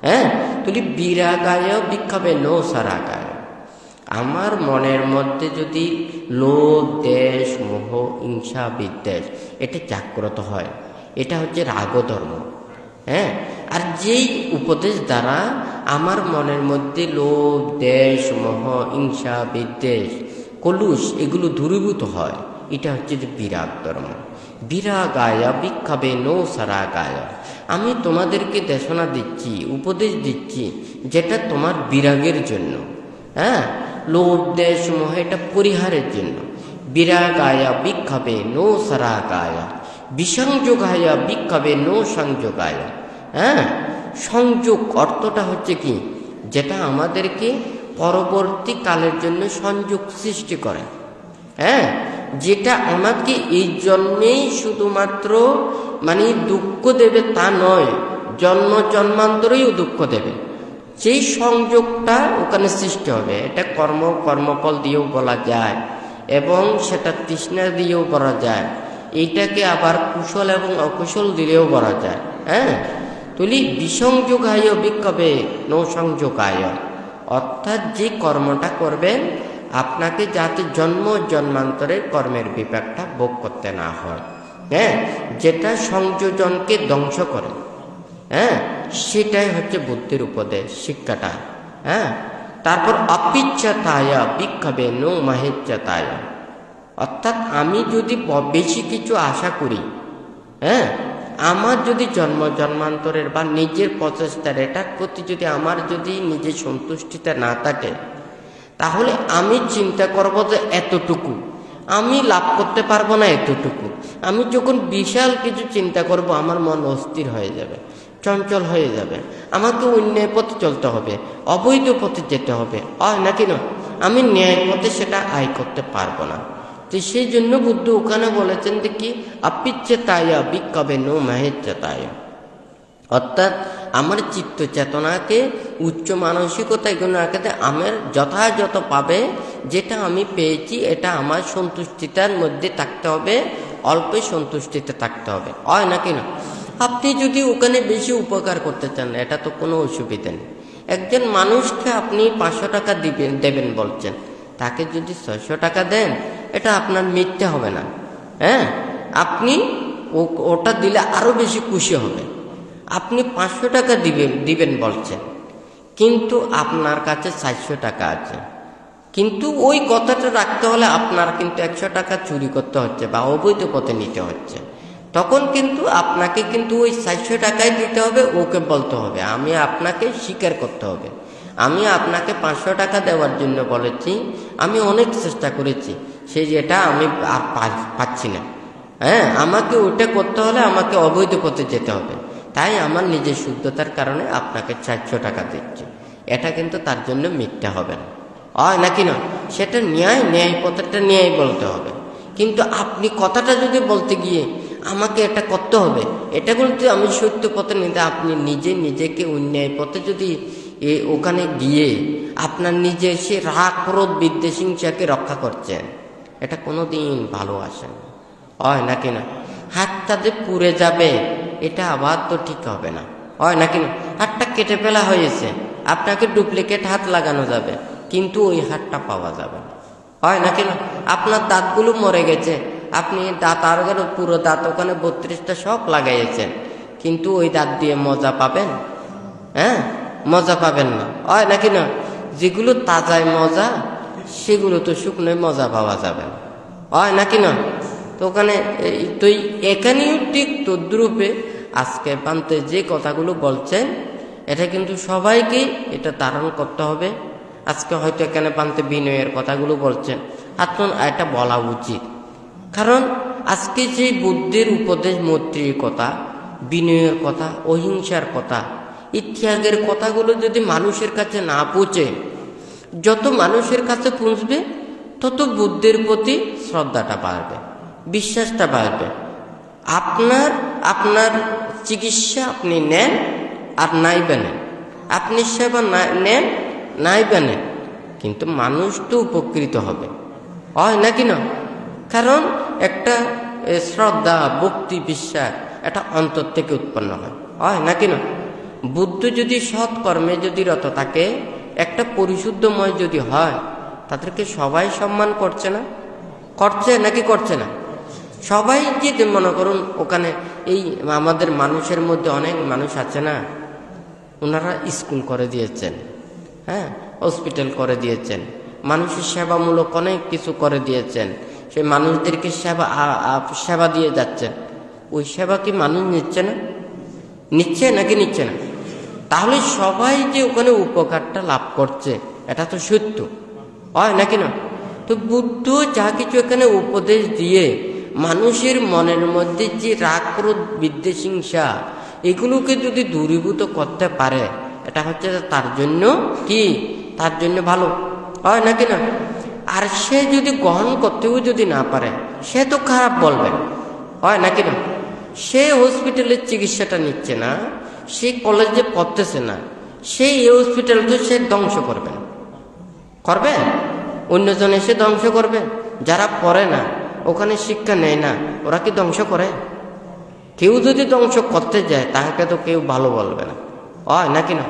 হ্যাঁ, তুলি বিরাগায় ভিক্ষাবে নো সারাগায়। আমার মনের মধ্যে যদি লোভ, দেশ, মোহ, হিংসা, বিদ্বেষ এটা জাগ্রত হয়, এটা হচ্ছে রাগধর্ম। হ্যাঁ, আর যেই উপদেশ দ্বারা আমার মনের মধ্যে লোভ, দেশ, মোহ, হিংসা, বিদ্বেষ, কলুষ এগুলো দূরীভূত হয়, এটা হচ্ছে যে বিরাগ ধর্ম। বিরাগায়া ভিক্ষাবে নো সারাগায়া। আমি তোমাদেরকে দেশনা দিচ্ছি, উপদেশ দিচ্ছি, যেটা তোমার বিরাগের জন্য। হ্যাঁ, লোভ, দেশ, মোহ এটা পরিহারের জন্য। বিরাগায়া ভিক্ষাবে নো সারাগায়া, বিসংযোগায়া ভিক্ষাবে নো সংযোগায়া। হ্যাঁ, সংযোগ অর্থটা হচ্ছে কি, যেটা আমাদেরকে পরবর্তী কালের জন্য সংযোগ সৃষ্টি করে। হ্যাঁ, যেটা আমাকে এই জন্মেই শুধুমাত্র দুঃখ দেবে তা নয়, জন্ম জন্মান্তরেও দুঃখ দেবে, সেই সংযোগটা ওখানে সৃষ্টি হবে। এটা কর্মফল দিয়েও বলা যায়, এবং সেটা তৃষ্ণা দিয়েও বলা যায়, এইটাকে আবার কুশল এবং অকুশল দিলেও বলা যায়। হ্যাঁ, তুলি বিসংযোগায় ভিক্ষাবে নো সংযোগায়, অর্থাৎ যে কর্মটা করবেন আপনাকে যাতে জন্ম জন্মান্তরের কর্মের বিপাকটা ভোগ করতে না হয়। হ্যাঁ, যেটা সংযোজনকে ধ্বংস করে। হ্যাঁ, সেটাই হচ্ছে বুদ্ধির উপদেশ, শিক্ষাটা। হ্যাঁ, তারপর অপিচ্ছাতায়া ভিক্ষাবে নো মহেচ্ছাতায়া, অর্থাৎ আমি যদি বেশি কিছু আশা করি, হ্যাঁ, আমার যদি জন্ম জন্মান্তরের বা নিজের প্রচেষ্টার এটার প্রতি যদি আমার যদি নিজের সন্তুষ্টিটা না থাকে, তাহলে আমি চিন্তা করব যে এতটুকু আমি লাভ করতে পারবো না, এতটুকু। আমি যখন বিশাল কিছু চিন্তা করব, আমার মন অস্থির হয়ে যাবে, চঞ্চল হয়ে যাবে, আমাকে অন্যায় পথে চলতে হবে, অবৈধ পথে যেতে হবে, হয় নাকি না? আমি ন্যায় পথে সেটা আয় করতে পারবো না। তো সেই জন্য বুদ্ধ ওখানে বলেছেন যে কি, অপিচ্ছাতায়া ভিক্ষাবে নো মহেচ্ছাতায়া, অর্থাৎ আমার চিত্ত চেতনাকে, উচ্চ মানসিকতা এগুলো রাখতে আমার যথাযথ পাবে, যেটা আমি পেয়েছি এটা আমার সন্তুষ্টিতার মধ্যে থাকতে হবে, অল্পে সন্তুষ্টিতে থাকতে হবে, হয় নাকি না? আপনি যদি ওখানে বেশি উপকার করতে চান, এটা তো কোনো অসুবিধা নেই, একজন মানুষকে আপনি 500 টাকা দেবেন বলছেন, তাকে যদি 600 টাকা দেন, এটা আপনার মিথ্যে হবে না? হ্যাঁ, আপনি ওটা দিলে আরো বেশি খুশি হবে। আপনি 500 টাকা দিবেন বলছেন, কিন্তু আপনার কাছে 400 টাকা আছে, কিন্তু ওই কথাটা রাখতে হলে আপনার কিন্তু 100 টাকা চুরি করতে হচ্ছে বা অবৈধ পথে নিতে হচ্ছে। তখন কিন্তু আপনাকে কিন্তু ওই 400 টাকাই দিতে হবে। ওকে বলতে হবে, আমি আপনাকে স্বীকার করতে হবে, আমি আপনাকে 500 টাকা দেওয়ার জন্য বলেছি, আমি অনেক চেষ্টা করেছি, যেটা আমি আর পাচ্ছি না। হ্যাঁ, আমাকে ওটা করতে হলে আমাকে অবৈধ পথে যেতে হবে, তাই আমার নিজের শুদ্ধতার কারণে আপনাকে 400 টাকা দিচ্ছি। এটা কিন্তু তার জন্য মিথ্যা হবে না, হয় নাকি না? সেটা ন্যায় পথেরটা ন্যায় বলতে হবে। কিন্তু আপনি কথাটা যদি বলতে গিয়ে আমাকে এটা করতে হবে, এটা বলতে আমি সত্য পথে নিতে, আপনি নিজেকে অন্যায় পথে যদি ওখানে গিয়ে আপনার নিজে সে রাগ ক্রোধ বিদ্বেষ হিংসাকে রক্ষা করছেন, এটা কোনোদিন ভালো আসে না, হয় নাকি না? হাতটা যে পুড়ে যাবে, এটা আবার তো ঠিক হবে না, হয় নাকি না? হাতটা কেটে ফেলা হয়েছে, আপনাকে ডুপ্লিকেট হাত লাগানো যাবে, কিন্তু ওই হাতটা পাওয়া যাবে না, হয় নাকি না? আপনার দাঁতগুলো মরে গেছে, আপনি দাঁত আর পুরো দাঁত ওখানে 32টা সব লাগাইয়েছেন, কিন্তু ওই দাঁত দিয়ে মজা পাবেন? হ্যাঁ, মজা পাবেন না, হয় নাকি না? যেগুলো তাজায় মজা, সেগুলো তো শুকনোয় মজা পাওয়া যাবে না, হয় নাকি না? তো ওখানে তো এখানেও ঠিক তদ্রূপে আজকে পান্তে যে কথাগুলো বলছেন, এটা কিন্তু সবাইকে এটা ধারণ করতে হবে। আজকে হয়তো এখানে পান্তে বিনয়ের কথাগুলো বলছেন, আপনার এটা বলা উচিত, কারণ আজকে যে বুদ্ধির উপদেশ, মৈত্রীর কথা, বিনয়ের কথা, অহিংসার কথা, ইত্যাগের কথাগুলো যদি মানুষের কাছে না পৌঁছে, যত মানুষের কাছে পৌঁছবে তত বুদ্ধির প্রতি শ্রদ্ধাটা বাড়বে, বিশ্বাসটা বাড়বে। আপনার চিকিৎসা আপনি নেন আর নাইবা নেন, আপনি সেবা নেন নাইবা নেন, কিন্তু মানুষ তো উপকৃত হবে, হয় নাকি না? কারণ একটা শ্রদ্ধা, ভক্তি, বিশ্বাস এটা অন্তর থেকে উৎপন্ন হয় নাকি না? বুদ্ধ যদি সৎ কর্মে যদি রত থাকে, একটা পরিশুদ্ধময় যদি হয়, তাদেরকে সবাই সম্মান করছে না? করছে নাকি করছে না? সবাই যে মনে করুন ওখানে এই আমাদের মানুষের মধ্যে অনেক মানুষ আছে না, ওনারা স্কুল করে দিয়েছেন, হ্যাঁ, হসপিটাল করে দিয়েছেন, মানুষের সেবামূলক অনেক কিছু করে দিয়েছেন, সেই মানুষদেরকে সেবা দিয়ে যাচ্ছেন। ওই সেবা কি মানুষ নিচ্ছে না? নিচ্ছে নাকি নিচ্ছে না? তাহলে সবাই যে ওখানে উপকারটা লাভ করছে, এটা তো সত্য, হয় নাকি না? তো বুদ্ধ যা কিছু এখানে উপদেশ দিয়ে মানুষের মনের মধ্যে যে রাগ ক্রোধ বিদ্বেষ হিংসা, এগুলোকে যদি দূরীভূত করতে পারে, এটা হচ্ছে তার জন্য কি, তার জন্য ভালো, হয় নাকি না? আর সে যদি গ্রহণ করতেও যদি না পারে, সে তো খারাপ বলবেন, হয় নাকি না? সে হসপিটালের চিকিৎসাটা নিচ্ছে না, সে কলেজে পড়তেছে না, সেই হসপিটাল তো সে ধ্বংস করবে, অন্যজন এসে ধ্বংস করবে। যারা পড়ে না, ওখানে শিক্ষা নেয় না, ওরা কি ধ্বংস করে? কেউ যদি ধ্বংস করতে যায়, তাকে তো কেউ ভালো বলবে না, হয় নাকি না?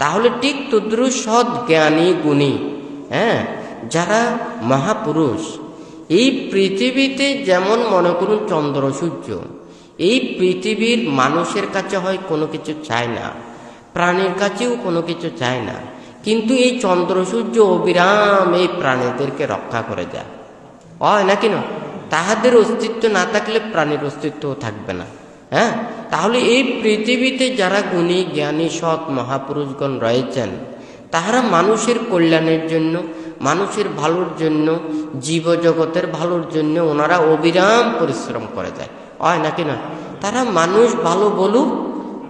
তাহলে ঠিক তদ্রু সৎ জ্ঞানী গুণী, হ্যাঁ, যারা মহাপুরুষ, এই পৃথিবীতে যেমন মনে করুন চন্দ্র সূর্য, এই পৃথিবীর মানুষের কাছে হয় কোনো কিছু চায় না, প্রাণীর কাছেও কোনো কিছু চায় না, কিন্তু এই চন্দ্র সূর্য অবিরাম এই প্রাণীদেরকে রক্ষা করে দেয়, হয় নাকি না? তাহাদের অস্তিত্ব না থাকলে প্রাণীর অস্তিত্বও থাকবে না। হ্যাঁ, তাহলে এই পৃথিবীতে যারা গুণী জ্ঞানী সৎ মহাপুরুষগণ রয়েছেন, তাহারা মানুষের কল্যাণের জন্য, মানুষের ভালোর জন্য, জীবজগতের ভালোর জন্য ওনারা অবিরাম পরিশ্রম করে যায়, হয় নাকি না? তারা মানুষ ভালো বলুক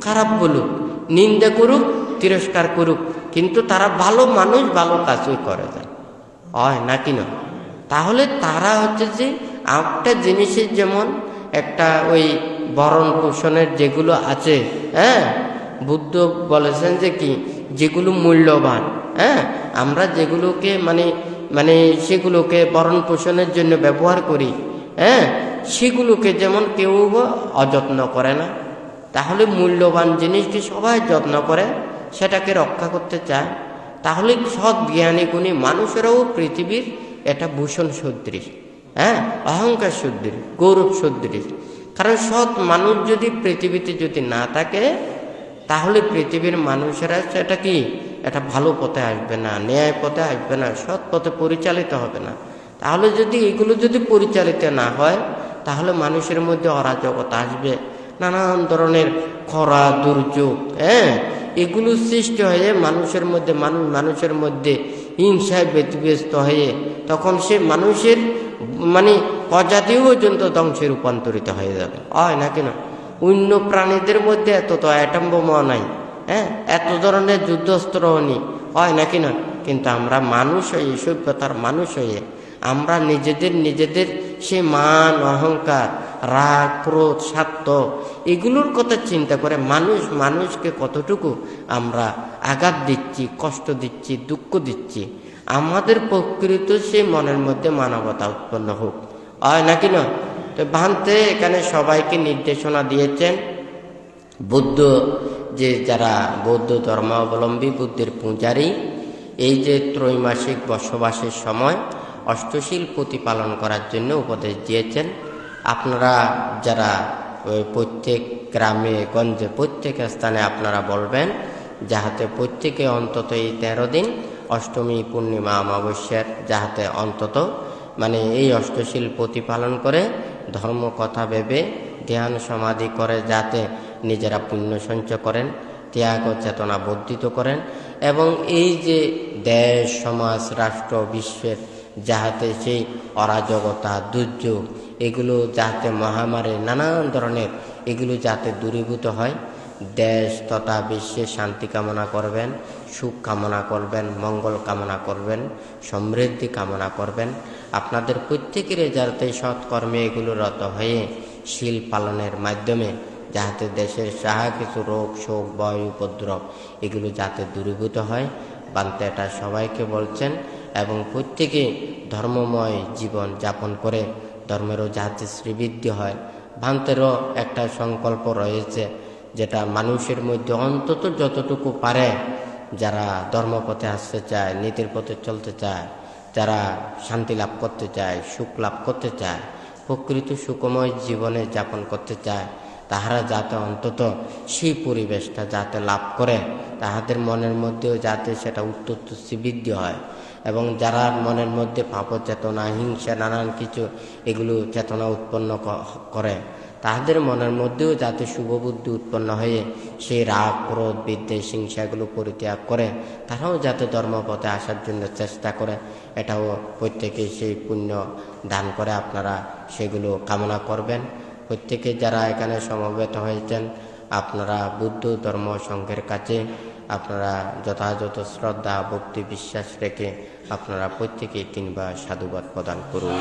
খারাপ বলুক, নিন্দা করুক তিরস্কার করুক, কিন্তু তারা ভালো মানুষ, ভালো কাজই করে যায়, হয় নাকি না? তাহলে তারা হচ্ছে যে একটা জিনিসের যেমন একটা ওই ভরণ পোষণের যেগুলো আছে, হ্যাঁ, বুদ্ধ বলেছেন যে কি, যেগুলো মূল্যবান, হ্যাঁ, আমরা যেগুলোকে মানে সেগুলোকে ভরণ পোষণের জন্য ব্যবহার করি, হ্যাঁ, সেগুলোকে যেমন কেউ অযত্ন করে না, তাহলে মূল্যবান জিনিসটি সবাই যত্ন করে, সেটাকে রক্ষা করতে চায়, তাহলে সৎ জ্ঞানী গুণী মানুষেরাও পৃথিবীর এটা ভূষণ সদৃশ, হ্যাঁ, অহংকার সদৃশ, গৌরব সদৃশ। কারণ সৎ মানুষ যদি পৃথিবীতে যদি না থাকে, তাহলে পৃথিবীর মানুষেরা সেটা কি এটা ভালো পথে আসবে না, ন্যায় পথে আসবে না, সৎ পথে পরিচালিত হবে না। তাহলে যদি এগুলো যদি পরিচালিত না হয়, তাহলে মানুষের মধ্যে অরাজকতা আসবে, নানান ধরনের খরা দুর্যোগ, হ্যাঁ, এগুলো সৃষ্টি হয়ে মানুষের মধ্যে মানুষের মধ্যে হিংসায় ব্যতিব্যস্ত হয়ে তখন সে মানুষের মানে প্রজাতিও পর্যন্ত ধ্বংসে রূপান্তরিত হয়ে যাবে, হয় না কিনা? অন্য প্রাণীদের মধ্যে এত তো অ্যাটম বোমা নাই, হ্যাঁ, এত ধরনের যুদ্ধস্ত্র নেই, হয় না কিনা? কিন্তু আমরা মানুষ হয়ে, সভ্যতার মানুষ হয়ে আমরা নিজেদের সে মান, অহংকার, রাগ, ক্রোধ, স্বার্থ এগুলোর কথা চিন্তা করে মানুষকে কতটুকু আমরা আঘাত দিচ্ছি, কষ্ট দিচ্ছি, দুঃখ দিচ্ছি। আমাদের প্রকৃত সেই মনের মধ্যে মানবতা উৎপন্ন হোক, হয় নাকি না? তো ভান্তে এখানে সবাইকে নির্দেশনা দিয়েছেন। বুদ্ধ যে যারা বৌদ্ধ ধর্মাবলম্বী, বুদ্ধের পূজারী, এই যে ত্রৈমাসিক বসবাসের সময় অষ্টশীল প্রতিপালন করার জন্য উপদেশ দিয়েছেন। আপনারা যারা প্রত্যেক গ্রামে গঞ্জে প্রত্যেক স্থানে আপনারা বলবেন, যাহাতে প্রত্যেকে অন্তত এই 13 দিন অষ্টমী, পূর্ণিমা, অমাবস্যার যাহাতে অন্তত মানে এই অষ্টশীল প্রতিপালন করে ধর্ম কথা ভেবে ধ্যান সমাধি করে যাতে নিজেরা পুণ্য সঞ্চয় করেন, ত্যাগ চেতনা বর্ধিত করেন, এবং এই যে দেশ, সমাজ, রাষ্ট্র, বিশ্বের যাহাতে সেই অরাজকতা, দুর্যোগ এগুলো যাতে মহামারী নানান ধরনের এগুলো যাতে দূরীভূত হয়, দেশ তথা বিশ্বে শান্তি কামনা করবেন, সুখ কামনা করবেন, মঙ্গল কামনা করবেন, সমৃদ্ধি কামনা করবেন। আপনাদের প্রত্যেকের যাতে সৎকর্মে এগুলো রত হয়ে শীল পালনের মাধ্যমে যাতে দেশের যাহা কিছু রোগ, শোক, ভয়, উপদ্রব এগুলো যাতে দূরীভূত হয়, বান্তে এটা সবাইকে বলছেন। এবং প্রত্যেকে ধর্মময় জীবন যাপন করে ধর্মেরও যাতে শ্রীবৃদ্ধি হয়। ভান্তেরও একটা সংকল্প রয়েছে, যেটা মানুষের মধ্যে অন্তত যতটুকু পারে যারা ধর্মপথে আসতে চায়, নীতির পথে চলতে চায়, যারা শান্তি লাভ করতে চায়, সুখ লাভ করতে চায়, প্রকৃত সুখময় জীবনে যাপন করতে চায়, তাহারা যাতে অন্তত সেই পরিবেশটা যাতে লাভ করে, তাহাদের মনের মধ্যেও যাতে সেটা উত্তর বৃদ্ধি হয়। এবং যারা মনের মধ্যে পাপ চেতনা, হিংসা, নানান কিছু এগুলো চেতনা উৎপন্ন করে, তাহাদের মনের মধ্যেও যাতে শুভবুদ্ধি উৎপন্ন হয়ে সেই রাগ, ক্রোধ, বিদ্বেষ, হিংসা এগুলো পরিত্যাগ করে তারাও যাতে ধর্মপথে আসার জন্য চেষ্টা করে, এটাও প্রত্যেকে সেই পুণ্য দান করে আপনারা সেগুলো কামনা করবেন। প্রত্যেকে যারা এখানে সমবেত হয়েছেন, আপনারা বুদ্ধ ধর্ম সংঘের কাছে আপনারা যথাযথ শ্রদ্ধা, ভক্তি, বিশ্বাস রেখে আপনারা প্রত্যেকেই 3 বার সাধুবাদ প্রদান করুন।